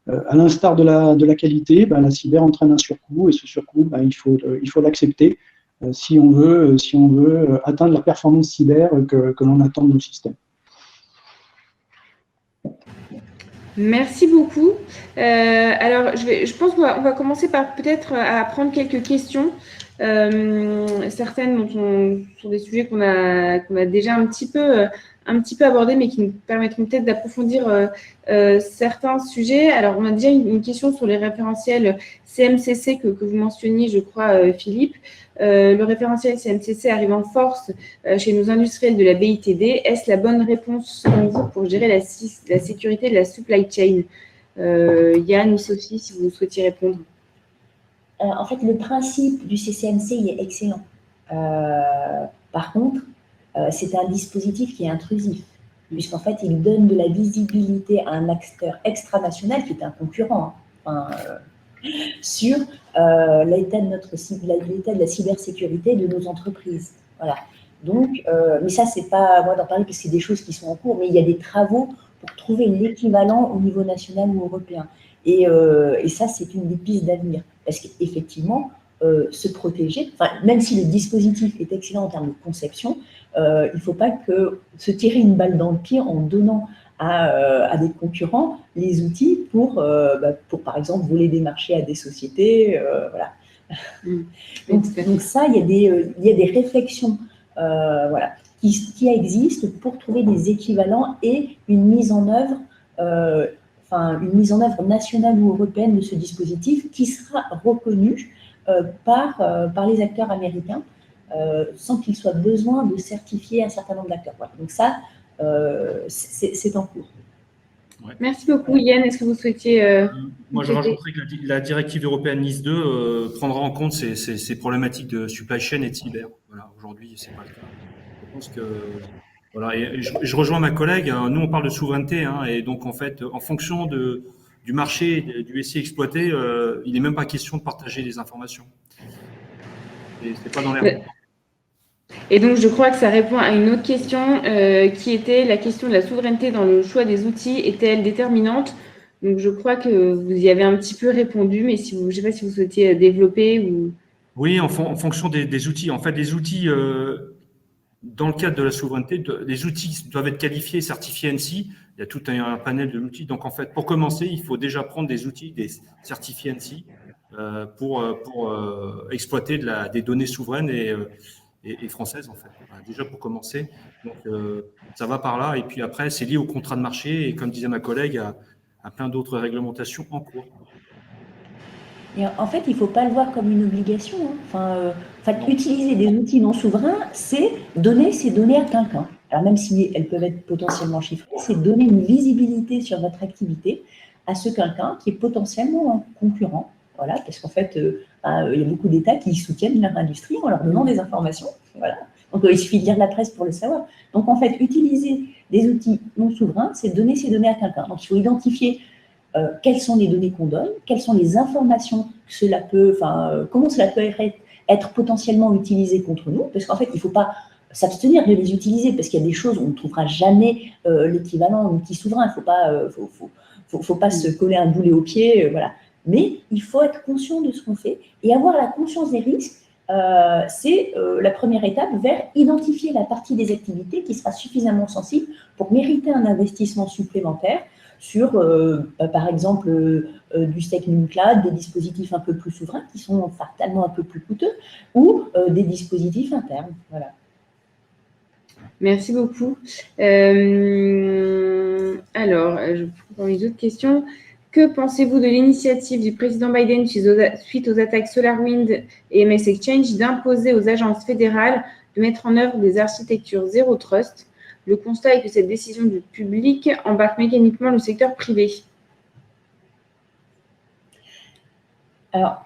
À l'instar de la qualité, la cyber entraîne un surcoût et ce surcoût, il faut l'accepter. Si on veut atteindre la performance cyber que l'on attend de nos systèmes. Merci beaucoup. Alors, je pense qu'on va commencer par peut-être à prendre quelques questions. Certaines sur des sujets qu'on a déjà un petit peu abordés, mais qui nous permettront peut-être d'approfondir certains sujets. Alors, on a déjà une question sur les référentiels CMCC que vous mentionniez, je crois, Philippe. Le référentiel CMCC arrive en force chez nos industriels de la BITD. Est-ce la bonne réponse, selon vous, pour gérer la sécurité de la supply chain ? Yann ou Sophie, si vous souhaitiez répondre. En fait, le principe du CCMC, il est excellent. Par contre, c'est un dispositif qui est intrusif, puisqu'en fait, il donne de la visibilité à un acteur extranational qui est un concurrent, sur l'état de la cybersécurité de nos entreprises. Voilà. Donc, mais ça, c'est pas à moi d'en parler parce que c'est des choses qui sont en cours, mais il y a des travaux pour trouver l'équivalent au niveau national ou européen. Et ça, c'est une des pistes d'avenir. Parce qu'effectivement, se protéger, même si le dispositif est excellent en termes de conception, il ne faut pas se tirer une balle dans le pied en donnant à des concurrents les outils pour par exemple, voler des marchés à des sociétés. Voilà. Donc ça, il y a des réflexions. Voilà. qui existent pour trouver des équivalents et une mise en œuvre, une mise en œuvre nationale ou européenne de ce dispositif qui sera reconnu par les acteurs américains sans qu'il soit besoin de certifier un certain nombre d'acteurs. Voilà. Donc ça, c'est en cours. Ouais. Merci beaucoup, Yann. Est-ce que vous souhaitiez… Moi, je rajouterais que la directive européenne NIS 2 prendra en compte ces problématiques de supply chain et de cyber. Voilà, aujourd'hui, c'est pas le cas. Je pense que voilà, et je rejoins ma collègue. Nous, on parle de souveraineté, et donc en fait, en fonction du marché du SI exploité, il n'est même pas question de partager les informations. Et c'est pas dans l'air. Et donc, je crois que ça répond à une autre question qui était la question de la souveraineté dans le choix des outils était-elle déterminante? Donc, je crois que vous y avez un petit peu répondu, mais je ne sais pas si vous souhaitiez développer ou… Oui, en fonction des outils. En fait, les outils, dans le cadre de la souveraineté, les outils doivent être qualifiés, certifiés ANSI. Il y a tout un panel de outils. Donc, en fait, pour commencer, il faut déjà prendre des outils, des certifiés ANSI pour exploiter des données souveraines et françaises, en fait. Voilà, déjà pour commencer. Donc, ça va par là. Et puis après, c'est lié au contrat de marché. Et comme disait ma collègue, à plein d'autres réglementations en cours. Et en fait, il ne faut pas le voir comme une obligation. Utiliser des outils non souverains, c'est donner ces données à quelqu'un. Alors même si elles peuvent être potentiellement chiffrées, c'est donner une visibilité sur votre activité à ce quelqu'un qui est potentiellement un concurrent. Voilà, parce qu'en fait, il y a beaucoup d'États qui soutiennent leur industrie en leur donnant des informations. Voilà. Donc, il suffit de lire la presse pour le savoir. Donc, en fait, utiliser des outils non souverains, c'est donner ces données à quelqu'un. Donc, il faut identifier quelles sont les données qu'on donne, quelles sont les informations que cela peut, comment cela peut être potentiellement utilisé contre nous, parce qu'en fait, il ne faut pas s'abstenir de les utiliser, parce qu'il y a des choses où on ne trouvera jamais l'équivalent en outil souverain. Il ne faut pas se coller un boulet au pied, voilà. Mais il faut être conscient de ce qu'on fait et avoir la conscience des risques. C'est la première étape vers identifier la partie des activités qui sera suffisamment sensible pour mériter un investissement supplémentaire sur, par exemple, du staking cloud, des dispositifs un peu plus souverains qui sont fatalement un peu plus coûteux, ou des dispositifs internes. Voilà. Merci beaucoup. Alors, je prends les autres questions. Que pensez-vous de l'initiative du président Biden suite aux attaques SolarWinds et MS Exchange d'imposer aux agences fédérales de mettre en œuvre des architectures Zero Trust? Le constat est que cette décision du public embarque mécaniquement le secteur privé. Alors,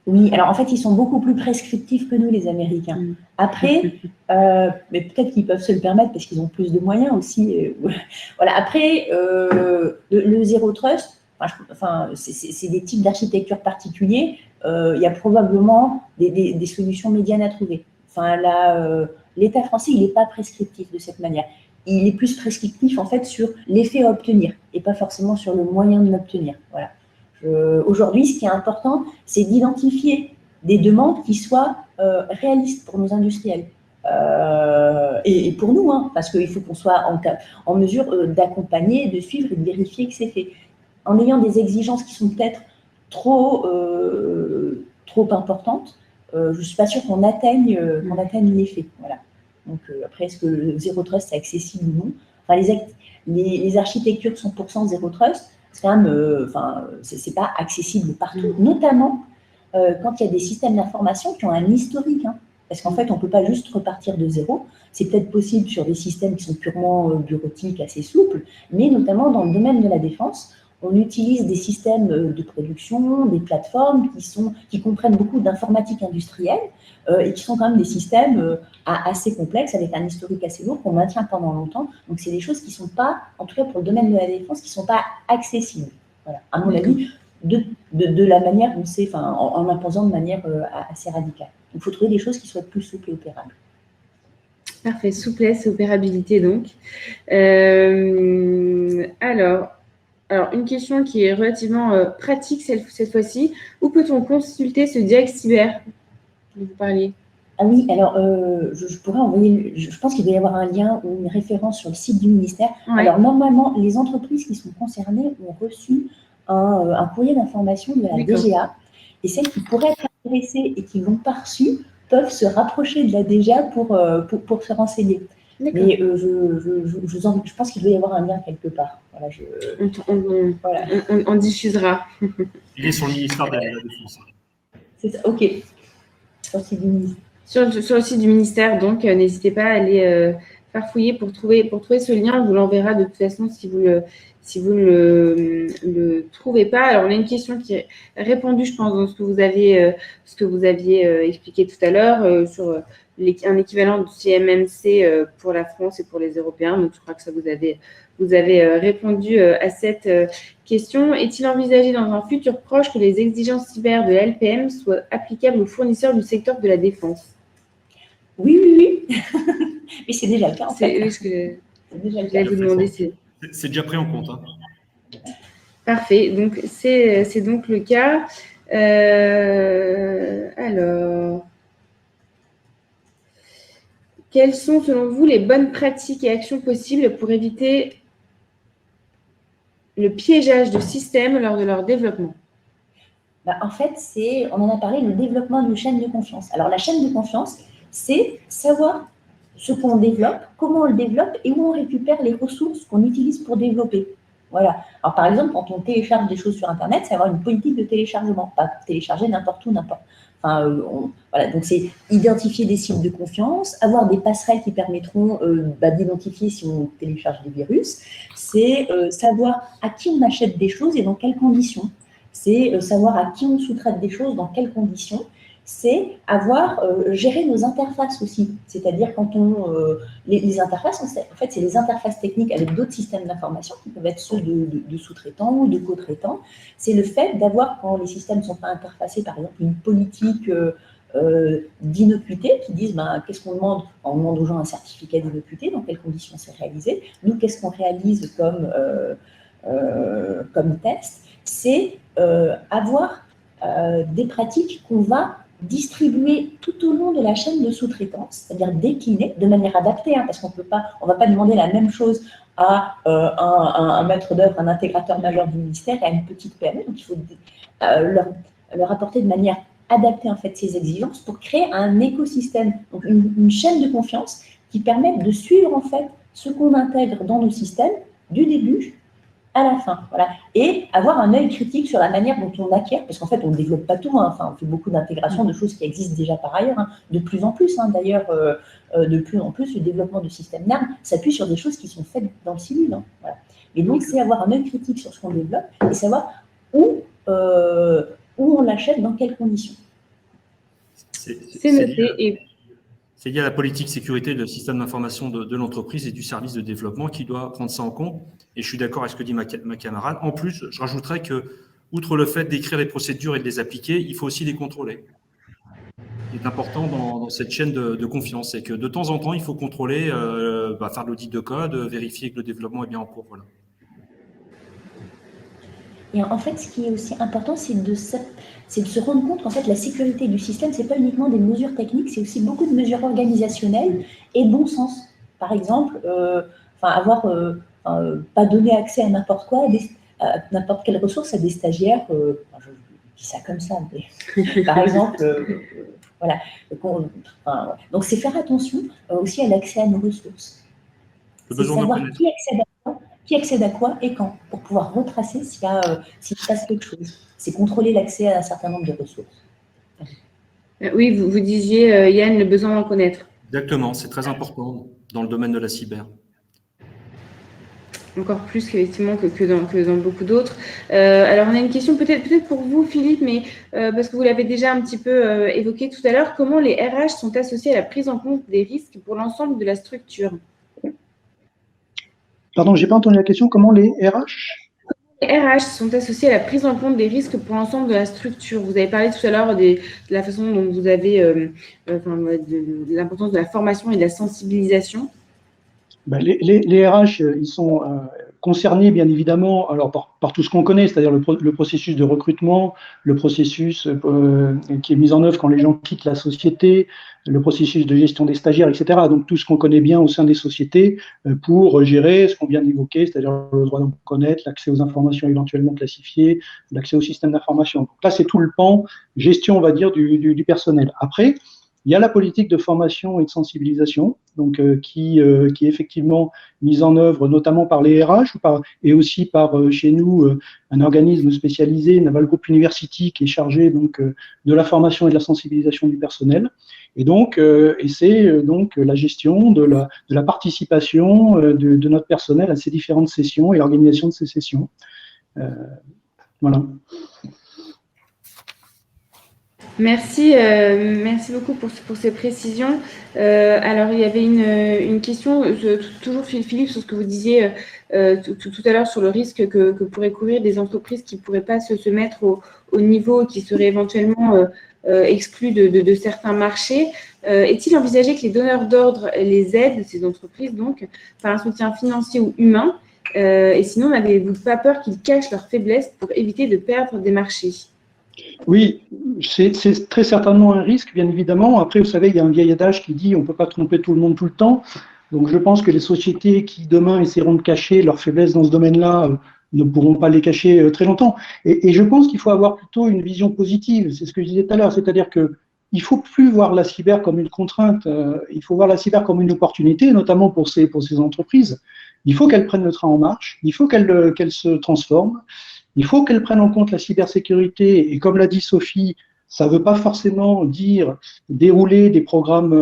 oui, alors en fait, ils sont beaucoup plus prescriptifs que nous, les Américains. Après, mais peut-être qu'ils peuvent se le permettre parce qu'ils ont plus de moyens aussi. Voilà. Après, le Zero Trust, c'est des types d'architecture particuliers. Il y a probablement des solutions médianes à trouver. L'État français, il n'est pas prescriptif de cette manière. Il est plus prescriptif, en fait, sur l'effet à obtenir et pas forcément sur le moyen de l'obtenir. Voilà. Aujourd'hui, ce qui est important, c'est d'identifier des demandes qui soient réalistes pour nos industriels. Et pour nous, parce qu'il faut qu'on soit en mesure d'accompagner, de suivre et de vérifier que c'est fait. En ayant des exigences qui sont peut-être trop importantes, je ne suis pas sûre qu'on atteigne l'effet. Voilà. Donc, après, est-ce que le Zero Trust est accessible ou non? Les architectures 100% Zero Trust, c'est quand même, c'est pas accessible partout, notamment quand il y a des systèmes d'information qui ont un historique. Parce qu'en fait, on ne peut pas juste repartir de zéro. C'est peut-être possible sur des systèmes qui sont purement bureautiques, assez souples, mais notamment dans le domaine de la défense, on utilise des systèmes de production, des plateformes qui comprennent beaucoup d'informatique industrielle et qui sont quand même des systèmes assez complexes, avec un historique assez lourd qu'on maintient pendant longtemps. Donc, c'est des choses qui ne sont pas, en tout cas pour le domaine de la défense, qui ne sont pas accessibles, voilà, à mon avis, de la manière dont c'est, en l'imposant de manière assez radicale. Donc, il faut trouver des choses qui soient plus souples et opérables. Parfait, souplesse et opérabilité donc. Alors, une question qui est relativement pratique cette fois-ci. Où peut-on consulter ce Diag Cyber dont vous parliez? Ah oui, alors je pourrais envoyer, je pense qu'il doit y avoir un lien ou une référence sur le site du ministère. Ouais. Alors normalement, les entreprises qui sont concernées ont reçu un courrier d'information de la DGA et celles qui pourraient être intéressées et qui ne l'ont pas reçu peuvent se rapprocher de la DGA pour se renseigner. D'accord. Mais je pense qu'il doit y avoir un lien quelque part. Voilà, voilà. On diffusera. Il est sur le ministère de la Défense. C'est ça, ok. Sorti du ministère. Sur le site du ministère, donc n'hésitez pas à aller farfouiller pour trouver ce lien. On vous l'enverra de toute façon si vous le trouvez pas. Alors, on a une question qui est répondue, je pense, dans ce que vous aviez expliqué tout à l'heure sur un équivalent du CMMC pour la France et pour les Européens. Donc, je crois que ça vous avez répondu à cette question. Est-il envisagé dans un futur proche que les exigences cyber de la LPM soient applicables aux fournisseurs du secteur de la défense? Oui. Mais c'est déjà le cas, en fait. Oui, ce que C'est déjà le j'allais cas. vous demander. C'est déjà pris en compte. Hein. Parfait. Donc, c'est donc le cas. Alors, quelles sont, selon vous, les bonnes pratiques et actions possibles pour éviter le piégeage de systèmes lors de leur développement? En fait, on en a parlé, le développement d'une chaîne de confiance. Alors, la chaîne de confiance, c'est savoir ce qu'on développe, comment on le développe et où on récupère les ressources qu'on utilise pour développer. Voilà. Alors, par exemple, quand on télécharge des choses sur Internet, c'est avoir une politique de téléchargement, pas télécharger n'importe où, n'importe. Enfin, voilà. Donc, c'est identifier des sites de confiance, avoir des passerelles qui permettront d'identifier si on télécharge des virus. C'est savoir à qui on achète des choses et dans quelles conditions. C'est savoir à qui on sous-traite des choses, dans quelles conditions. C'est gérer nos interfaces aussi. C'est-à-dire quand les interfaces, en fait, c'est les interfaces techniques avec d'autres systèmes d'information qui peuvent être ceux de sous-traitants ou de co-traitants. C'est le fait d'avoir, quand les systèmes ne sont pas interfacés, par exemple, une politique d'innocuité qui disent qu'est-ce qu'on demande? On demande aux gens un certificat d'innocuité, dans quelles conditions c'est réalisé. Nous, qu'est-ce qu'on réalise comme test? C'est avoir des pratiques qu'on va distribuer tout au long de la chaîne de sous-traitance, c'est-à-dire décliner de manière adaptée, parce qu'on ne va pas demander la même chose à un maître d'œuvre, un intégrateur majeur du ministère et à une petite PME. Donc, il faut leur apporter de manière adaptée en fait, ces exigences pour créer un écosystème, donc une chaîne de confiance qui permette de suivre en fait ce qu'on intègre dans nos systèmes du début à la fin, voilà. Et avoir un œil critique sur la manière dont on acquiert, parce qu'en fait, on ne développe pas tout, on fait beaucoup d'intégration de choses qui existent déjà par ailleurs, de plus en plus, d'ailleurs, de plus en plus, le développement de systèmes NAM s'appuie sur des choses qui sont faites dans le civil, voilà. Et donc, c'est avoir un œil critique sur ce qu'on développe et savoir où on l'achète, dans quelles conditions. C'est noté. C'est lié à la politique sécurité de système d'information de l'entreprise et du service de développement qui doit prendre ça en compte. Et je suis d'accord avec ce que dit ma camarade. En plus, je rajouterais que, outre le fait d'écrire les procédures et de les appliquer, il faut aussi les contrôler. Ce qui est important dans cette chaîne de confiance, c'est que de temps en temps, il faut contrôler, faire de l'audit de code, vérifier que le développement est bien en cours. Voilà. Et en fait, ce qui est aussi important, c'est de se rendre compte qu'en fait, la sécurité du système, ce n'est pas uniquement des mesures techniques, c'est aussi beaucoup de mesures organisationnelles et bon sens. Par exemple, pas donner accès à n'importe quoi, à n'importe quelle ressource à des stagiaires. Je dis ça comme ça, mais par exemple, voilà. Donc, c'est faire attention aussi à l'accès à nos ressources. C'est savoir qui accède à quoi et quand, pour pouvoir retracer s'il se passe quelque chose. C'est contrôler l'accès à un certain nombre de ressources. Oui, vous disiez, Yann, le besoin d'en connaître. Exactement, c'est très important dans le domaine de la cyber. Encore plus qu'effectivement que dans beaucoup d'autres. Alors, on a une question peut-être pour vous, Philippe, mais parce que vous l'avez déjà un petit peu évoqué tout à l'heure, comment les RH sont associés à la prise en compte des risques pour l'ensemble de la structure? Pardon, je n'ai pas entendu la question. Comment les RH ? Les RH sont associés à la prise en compte des risques pour l'ensemble de la structure. Vous avez parlé tout à l'heure de la façon dont vous avez, de l'importance de la formation et de la sensibilisation. Les RH, ils sont concernés, bien évidemment, alors par tout ce qu'on connaît, c'est-à-dire le processus de recrutement, le processus qui est mis en œuvre quand les gens quittent la société, le processus de gestion des stagiaires, etc. Donc, tout ce qu'on connaît bien au sein des sociétés pour gérer ce qu'on vient d'évoquer, c'est-à-dire le droit d'en connaître, l'accès aux informations éventuellement classifiées, l'accès au système d'information. Donc, là, c'est tout le pan gestion, on va dire, du personnel. Après, Il y a la politique de formation et de sensibilisation, donc, qui est effectivement mise en œuvre notamment par les RH et aussi par, chez nous, un organisme spécialisé, Naval Group University, qui est chargé donc, de la formation et de la sensibilisation du personnel. Et donc, c'est donc la gestion de la participation de notre personnel à ces différentes sessions et l'organisation de ces sessions. Voilà. Merci, merci beaucoup pour ces précisions. Alors, il y avait une question, toujours Philippe, sur ce que vous disiez tout à l'heure sur le risque que pourraient courir des entreprises qui ne pourraient pas se mettre au niveau, qui seraient éventuellement exclues de certains marchés. Est-il envisagé que les donneurs d'ordre les aident, ces entreprises, donc, par un soutien financier ou humain? Et sinon, n'avez-vous pas peur qu'ils cachent leurs faiblesses pour éviter de perdre des marchés? Oui, c'est très certainement un risque, bien évidemment. Après, vous savez, il y a un vieil adage qui dit on ne peut pas tromper tout le monde tout le temps. Donc, je pense que les sociétés qui, demain, essaieront de cacher leurs faiblesses dans ce domaine-là, ne pourront pas les cacher très longtemps. Et je pense qu'il faut avoir plutôt une vision positive. C'est ce que je disais tout à l'heure. C'est-à-dire qu'il ne faut plus voir la cyber comme une contrainte. Il faut voir la cyber comme une opportunité, notamment pour ces entreprises. Il faut qu'elles prennent le train en marche. Il faut qu'elles se transforment. Il faut qu'elles prennent en compte la cybersécurité et comme l'a dit Sophie, ça ne veut pas forcément dire dérouler des programmes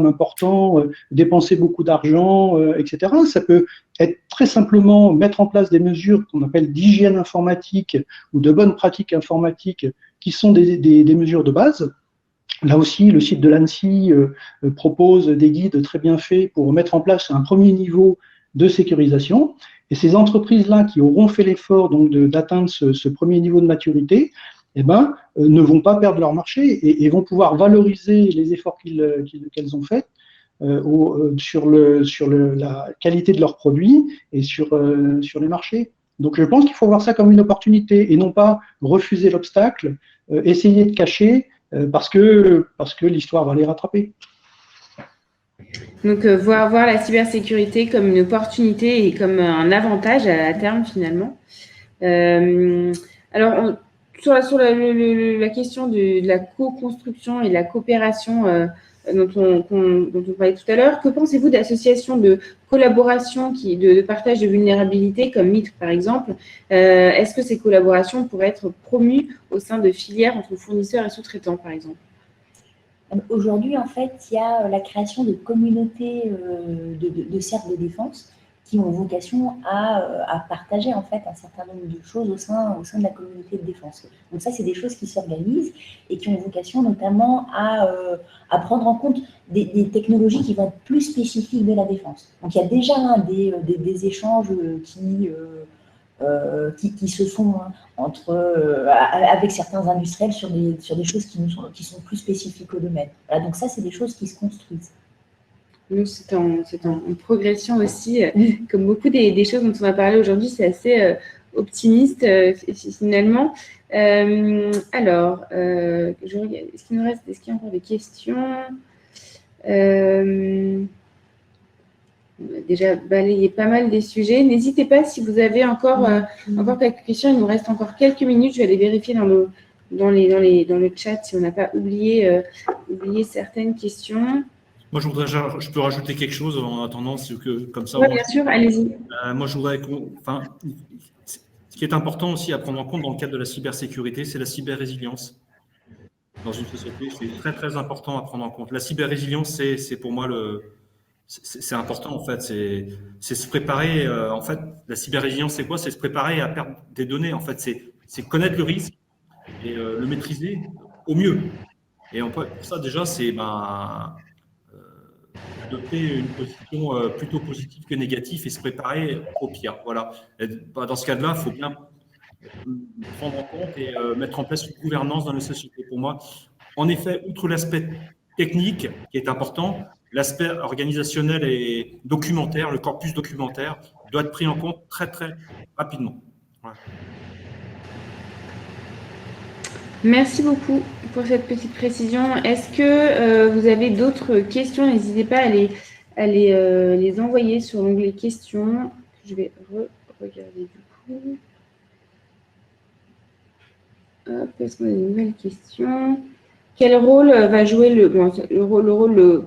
importants, dépenser beaucoup d'argent, etc. Ça peut être très simplement mettre en place des mesures qu'on appelle d'hygiène informatique ou de bonnes pratiques informatiques qui sont des mesures de base. Là aussi, le site de l'ANSSI propose des guides très bien faits pour mettre en place un premier niveau de sécurisation. Et ces entreprises-là qui auront fait l'effort donc d'atteindre ce premier niveau de maturité, eh ben, ne vont pas perdre leur marché et vont pouvoir valoriser les efforts qu'elles ont faits sur la qualité de leurs produits et sur les marchés. Donc je pense qu'il faut voir ça comme une opportunité et non pas refuser l'obstacle, essayer de cacher parce que l'histoire va les rattraper. Donc, voir la cybersécurité comme une opportunité et comme un avantage à terme, finalement. Alors, sur la question de la co-construction et de la coopération dont on parlait tout à l'heure, que pensez-vous d'associations de collaboration de partage de vulnérabilités comme MITRE, par exemple? Est-ce que ces collaborations pourraient être promues au sein de filières entre fournisseurs et sous-traitants, par exemple? Aujourd'hui, en fait, il y a la création de communautés de cercles de défense qui ont vocation à partager en fait un certain nombre de choses au sein de la communauté de défense. Donc ça, c'est des choses qui s'organisent et qui ont vocation notamment à prendre en compte des technologies qui vont être plus spécifiques de la défense. Donc il y a déjà des échanges qui se font avec certains industriels sur des choses qui sont plus spécifiques au domaine. Voilà, donc ça, c'est des choses qui se construisent. Nous, c'est en progression aussi. Comme beaucoup des choses dont on a parlé aujourd'hui, c'est assez optimiste finalement. Alors, je regarde, est-ce qu'il y a encore des questions? On a déjà balayé pas mal des sujets. N'hésitez pas si vous avez encore quelques questions. Il nous reste encore quelques minutes. Je vais aller vérifier dans le chat si on n'a pas oublié certaines questions. Moi, je peux rajouter quelque chose en attendant, comme ça. Oui, bien sûr, allez-y. Moi, je voudrais ce qui est important aussi à prendre en compte dans le cadre de la cybersécurité, c'est la cyber-résilience. Dans une société, c'est très, très important à prendre en compte. La cyber-résilience, c'est pour moi c'est important, en fait. C'est se préparer. En fait, la cyber-résilience, c'est quoi? C'est se préparer à perdre des données. En fait, c'est connaître le risque et le maîtriser au mieux. Et pour ça, déjà, c'est adopter une position plutôt positive que négative et se préparer au pire. Voilà. Et dans ce cas-là, il faut bien prendre en compte et mettre en place une gouvernance dans les sociétés. Pour moi, en effet, outre l'aspect technique qui est important, l'aspect organisationnel et documentaire, le corpus documentaire, doit être pris en compte très, très rapidement. Voilà. Merci beaucoup pour cette petite précision. Est-ce que vous avez d'autres questions? N'hésitez pas à les envoyer sur l'onglet questions. Je vais regarder du coup. Hop, est-ce qu'on a des nouvelles questions? quel rôle va jouer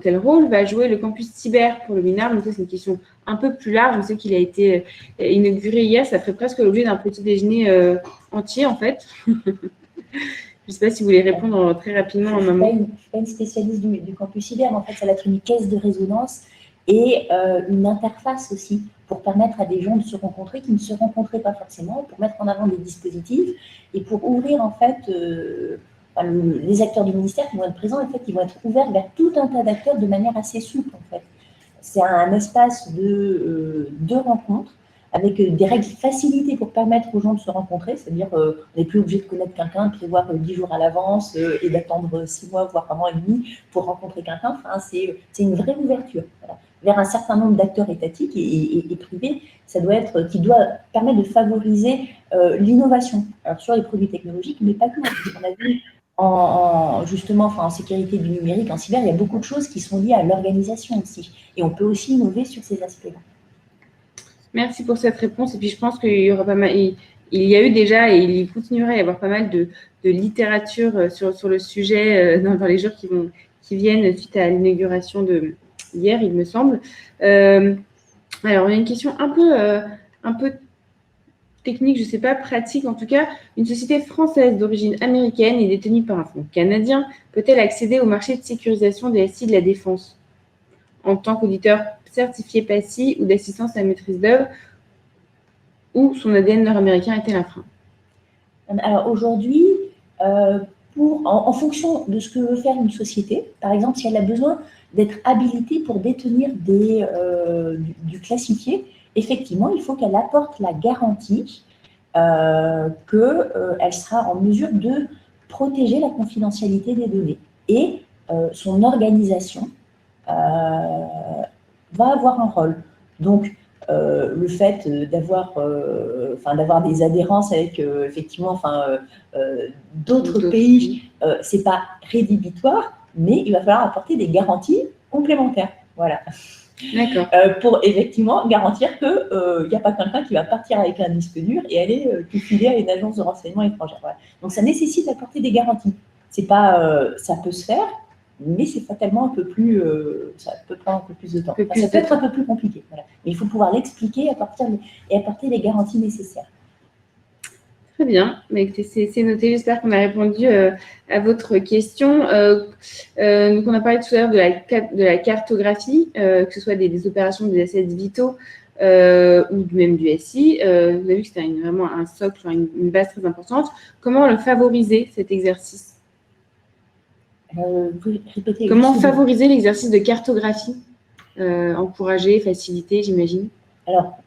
quel rôle va jouer le campus cyber pour le MINAR? Donc ça, c'est une question un peu plus large. Je sais qu'il a été inauguré hier. Ça ferait presque l'objet d'un petit déjeuner entier, en fait. Je ne sais pas si vous voulez répondre très rapidement en un mot. Je ne suis pas une spécialiste du campus cyber, mais en fait, ça va être une caisse de résonance et une interface aussi pour permettre à des gens de se rencontrer qui ne se rencontraient pas forcément, pour mettre en avant des dispositifs et pour ouvrir en fait les acteurs du ministère qui vont être présents, en fait, ils vont être ouverts vers tout un tas d'acteurs de manière assez souple en fait. C'est un espace de rencontre avec des règles facilitées pour permettre aux gens de se rencontrer, c'est-à-dire on n'est plus obligé de connaître quelqu'un, de prévoir 10 jours à l'avance et d'attendre 6 mois, voire un an et demi pour rencontrer quelqu'un. Enfin, c'est une vraie ouverture vers un certain nombre d'acteurs étatiques et privés, qui doit permettre de favoriser l'innovation, alors sur les produits technologiques, mais pas que. On a vu justement, en sécurité du numérique, en cyber, il y a beaucoup de choses qui sont liées à l'organisation aussi, et on peut aussi innover sur ces aspects-là. Merci pour cette réponse. Et puis, je pense qu'il y aura pas mal. Il y a eu déjà et il continuera à y avoir pas mal de littérature sur le sujet dans les jours qui viennent suite à l'inauguration de hier, il me semble. Alors, il y a une question un peu technique, je ne sais pas, pratique en tout cas. Une société française d'origine américaine et détenue par un fonds canadien peut-elle accéder au marché de sécurisation des SI de la défense en tant qu'auditeur certifié PASI ou d'assistance à la maîtrise d'œuvre, où son ADN nord-américain est-elle un frein? Alors aujourd'hui, en fonction de ce que veut faire une société, par exemple, si elle a besoin d'être habilitée pour détenir du classifié, effectivement, il faut qu'elle apporte la garantie qu'elle sera en mesure de protéger la confidentialité des données. Et son organisation va avoir un rôle. Donc, le fait d'avoir des adhérences avec effectivement d'autres pays, c'est pas rédhibitoire, mais il va falloir apporter des garanties complémentaires. Voilà. D'accord. Pour effectivement garantir qu'il n'y a pas quelqu'un qui va partir avec un disque dur et aller filer à une agence de renseignement étrangère. Voilà. Donc, ça nécessite d'apporter des garanties. C'est pas, ça peut se faire, mais c'est fatalement un peu plus, ça peut prendre un peu plus de temps. Ça peut être un peu plus compliqué. Voilà. Mais il faut pouvoir l'expliquer et apporter les garanties nécessaires. Très bien. C'est noté. J'espère qu'on a répondu à votre question. Donc, on a parlé tout à l'heure de la cartographie, que ce soit des opérations des assets vitaux ou même du SI. Vous avez vu que c'était vraiment un socle, une base très importante. Comment le favoriser, cet exercice? Comment favoriser l'exercice de cartographie? Encourager, faciliter, j'imagine. Alors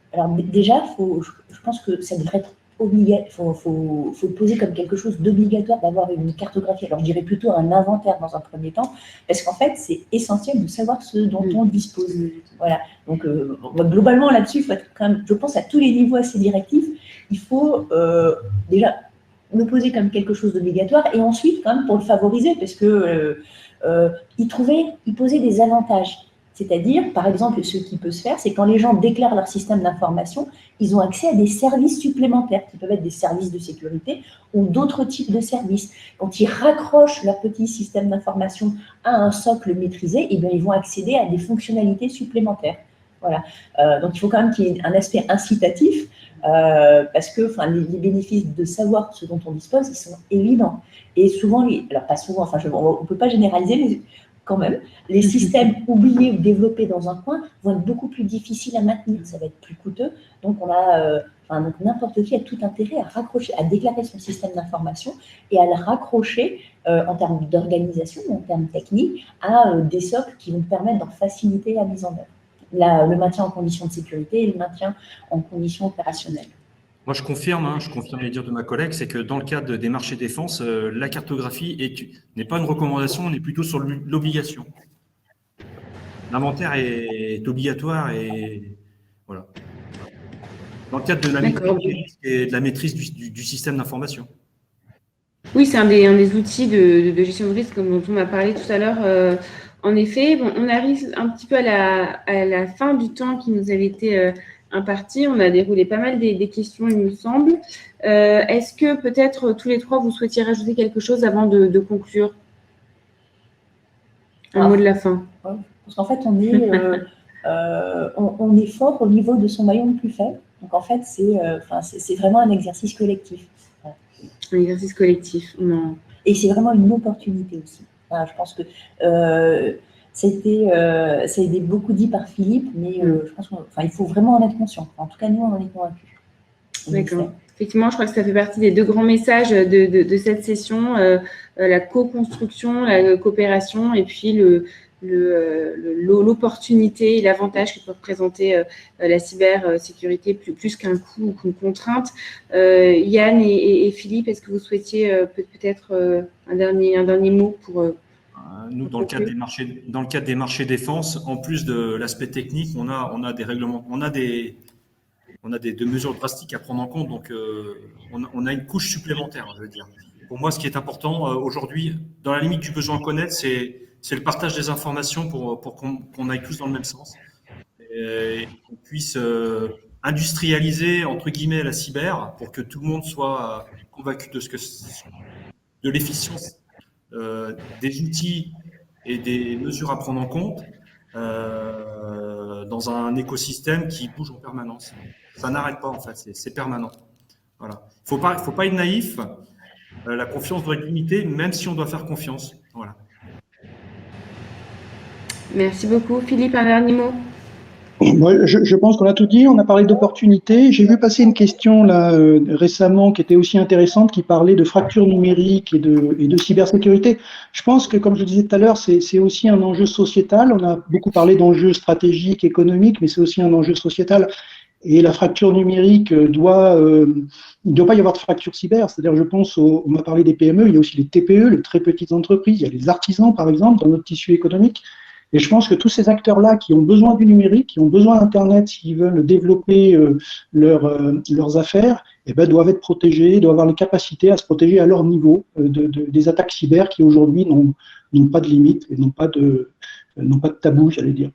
déjà, je pense que ça devrait être obligatoire. Faut le poser comme quelque chose d'obligatoire d'avoir une cartographie. Alors, je dirais plutôt un inventaire dans un premier temps, parce qu'en fait, c'est essentiel de savoir ce dont on dispose. Voilà. Donc, globalement, là-dessus, il faut être quand même, je pense, à tous les niveaux assez directifs. Il faut déjà le poser comme quelque chose d'obligatoire et ensuite, quand même, pour le favoriser, parce que y poser des avantages. C'est-à-dire, par exemple, ce qui peut se faire, c'est quand les gens déclarent leur système d'information, ils ont accès à des services supplémentaires, qui peuvent être des services de sécurité ou d'autres types de services. Quand ils raccrochent leur petit système d'information à un socle maîtrisé, eh bien, ils vont accéder à des fonctionnalités supplémentaires. Voilà. Donc, il faut quand même qu'il y ait un aspect incitatif, parce que les bénéfices de savoir ce dont on dispose, ils sont évidents. Et souvent, alors pas souvent, on ne peut pas généraliser, mais quand même, les systèmes oubliés ou développés dans un coin vont être beaucoup plus difficiles à maintenir, ça va être plus coûteux. Donc, donc n'importe qui a tout intérêt à déclarer son système d'information et à le raccrocher en termes d'organisation, en termes techniques, à des socles qui vont permettre d'en faciliter la mise en œuvre. Le maintien en conditions de sécurité et le maintien en conditions opérationnelles. Moi, je confirme les dires de ma collègue, c'est que dans le cadre des marchés défense, la cartographie n'est pas une recommandation, on est plutôt sur l'obligation. L'inventaire est obligatoire et voilà. Dans le cadre de la maîtrise et de la maîtrise du système d'information. Oui, c'est un des outils de gestion de risque dont on m'a parlé tout à l'heure. En effet, bon, on arrive un petit peu à la fin du temps qui nous avait été imparti. On a déroulé pas mal des questions, il me semble. Est-ce que peut-être tous les trois, vous souhaitiez rajouter quelque chose avant de conclure? Un mot de la fin. Parce qu'en fait, on est fort au niveau de son maillon le plus faible. Donc, en fait, c'est vraiment un exercice collectif. Voilà. Un exercice collectif. Non. Et c'est vraiment une opportunité aussi. Voilà, je pense que ça a été beaucoup dit par Philippe, mais je pense qu'il faut vraiment en être conscient. En tout cas, nous, on en est convaincus. D'accord. Effectivement, je crois que ça fait partie des 2 grands messages de cette session, la co-construction, la coopération, et puis l'opportunité et l'avantage que peut représenter la cybersécurité plus qu'un coût ou qu'une contrainte. Yann et Philippe, est-ce que vous souhaitiez peut-être un dernier mot pour… Nous, dans le cadre des marchés défense, en plus de l'aspect technique, on a des règlements, on a des mesures drastiques à prendre en compte. Donc, on a une couche supplémentaire, je veux dire. Pour moi, ce qui est important aujourd'hui, dans la limite du besoin à connaître, c'est le partage des informations pour qu'on aille tous dans le même sens et qu'on puisse industrialiser, entre guillemets, la cyber pour que tout le monde soit convaincu de l'efficience des outils et des mesures à prendre en compte dans un écosystème qui bouge en permanence. Ça n'arrête pas, en fait, c'est permanent. Voilà. Faut pas être naïf. La confiance doit être limitée, même si on doit faire confiance. Voilà. Merci beaucoup. Philippe, un dernier mot? Moi, je pense qu'on a tout dit. On a parlé d'opportunités. J'ai vu passer une question là récemment qui était aussi intéressante, qui parlait de fracture numérique et de cybersécurité. Je pense que, comme je le disais tout à l'heure, c'est aussi un enjeu sociétal. On a beaucoup parlé d'enjeux stratégiques, économiques, mais c'est aussi un enjeu sociétal. Et la fracture numérique il ne doit pas y avoir de fracture cyber. C'est-à-dire, je pense, on m'a parlé des PME, il y a aussi les TPE, les très petites entreprises, il y a les artisans, par exemple, dans notre tissu économique. Et je pense que tous ces acteurs-là qui ont besoin du numérique, qui ont besoin d'Internet s'ils veulent développer leurs affaires, eh ben, doivent être protégés, doivent avoir les capacités à se protéger à leur niveau des attaques cyber qui aujourd'hui n'ont pas de limite et n'ont pas de tabou, j'allais dire.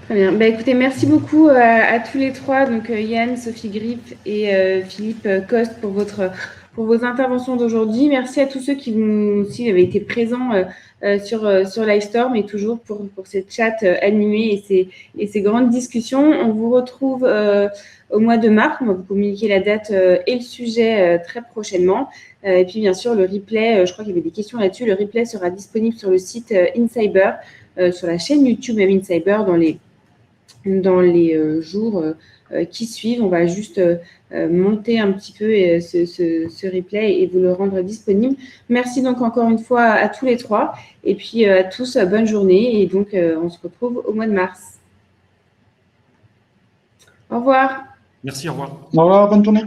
Très bien. Bah, écoutez, merci beaucoup à tous les 3, donc Yann, Sophie Gripp et Philippe Coste pour vos interventions d'aujourd'hui. Merci à tous ceux qui aussi avaient été présents sur Livestorm et toujours pour cette chat animée et ces grandes discussions. On vous retrouve au mois de mars. On va vous communiquer la date et le sujet très prochainement. Et puis, bien sûr, le replay, je crois qu'il y avait des questions là-dessus. Le replay sera disponible sur le site InCyber, sur la chaîne YouTube même InCyber dans les jours qui suivent. On va juste monter un petit peu ce replay et vous le rendre disponible. Merci donc encore une fois à tous les 3 et puis à tous, bonne journée et donc on se retrouve au mois de mars. Au revoir. Merci, au revoir. Au revoir, bonne journée.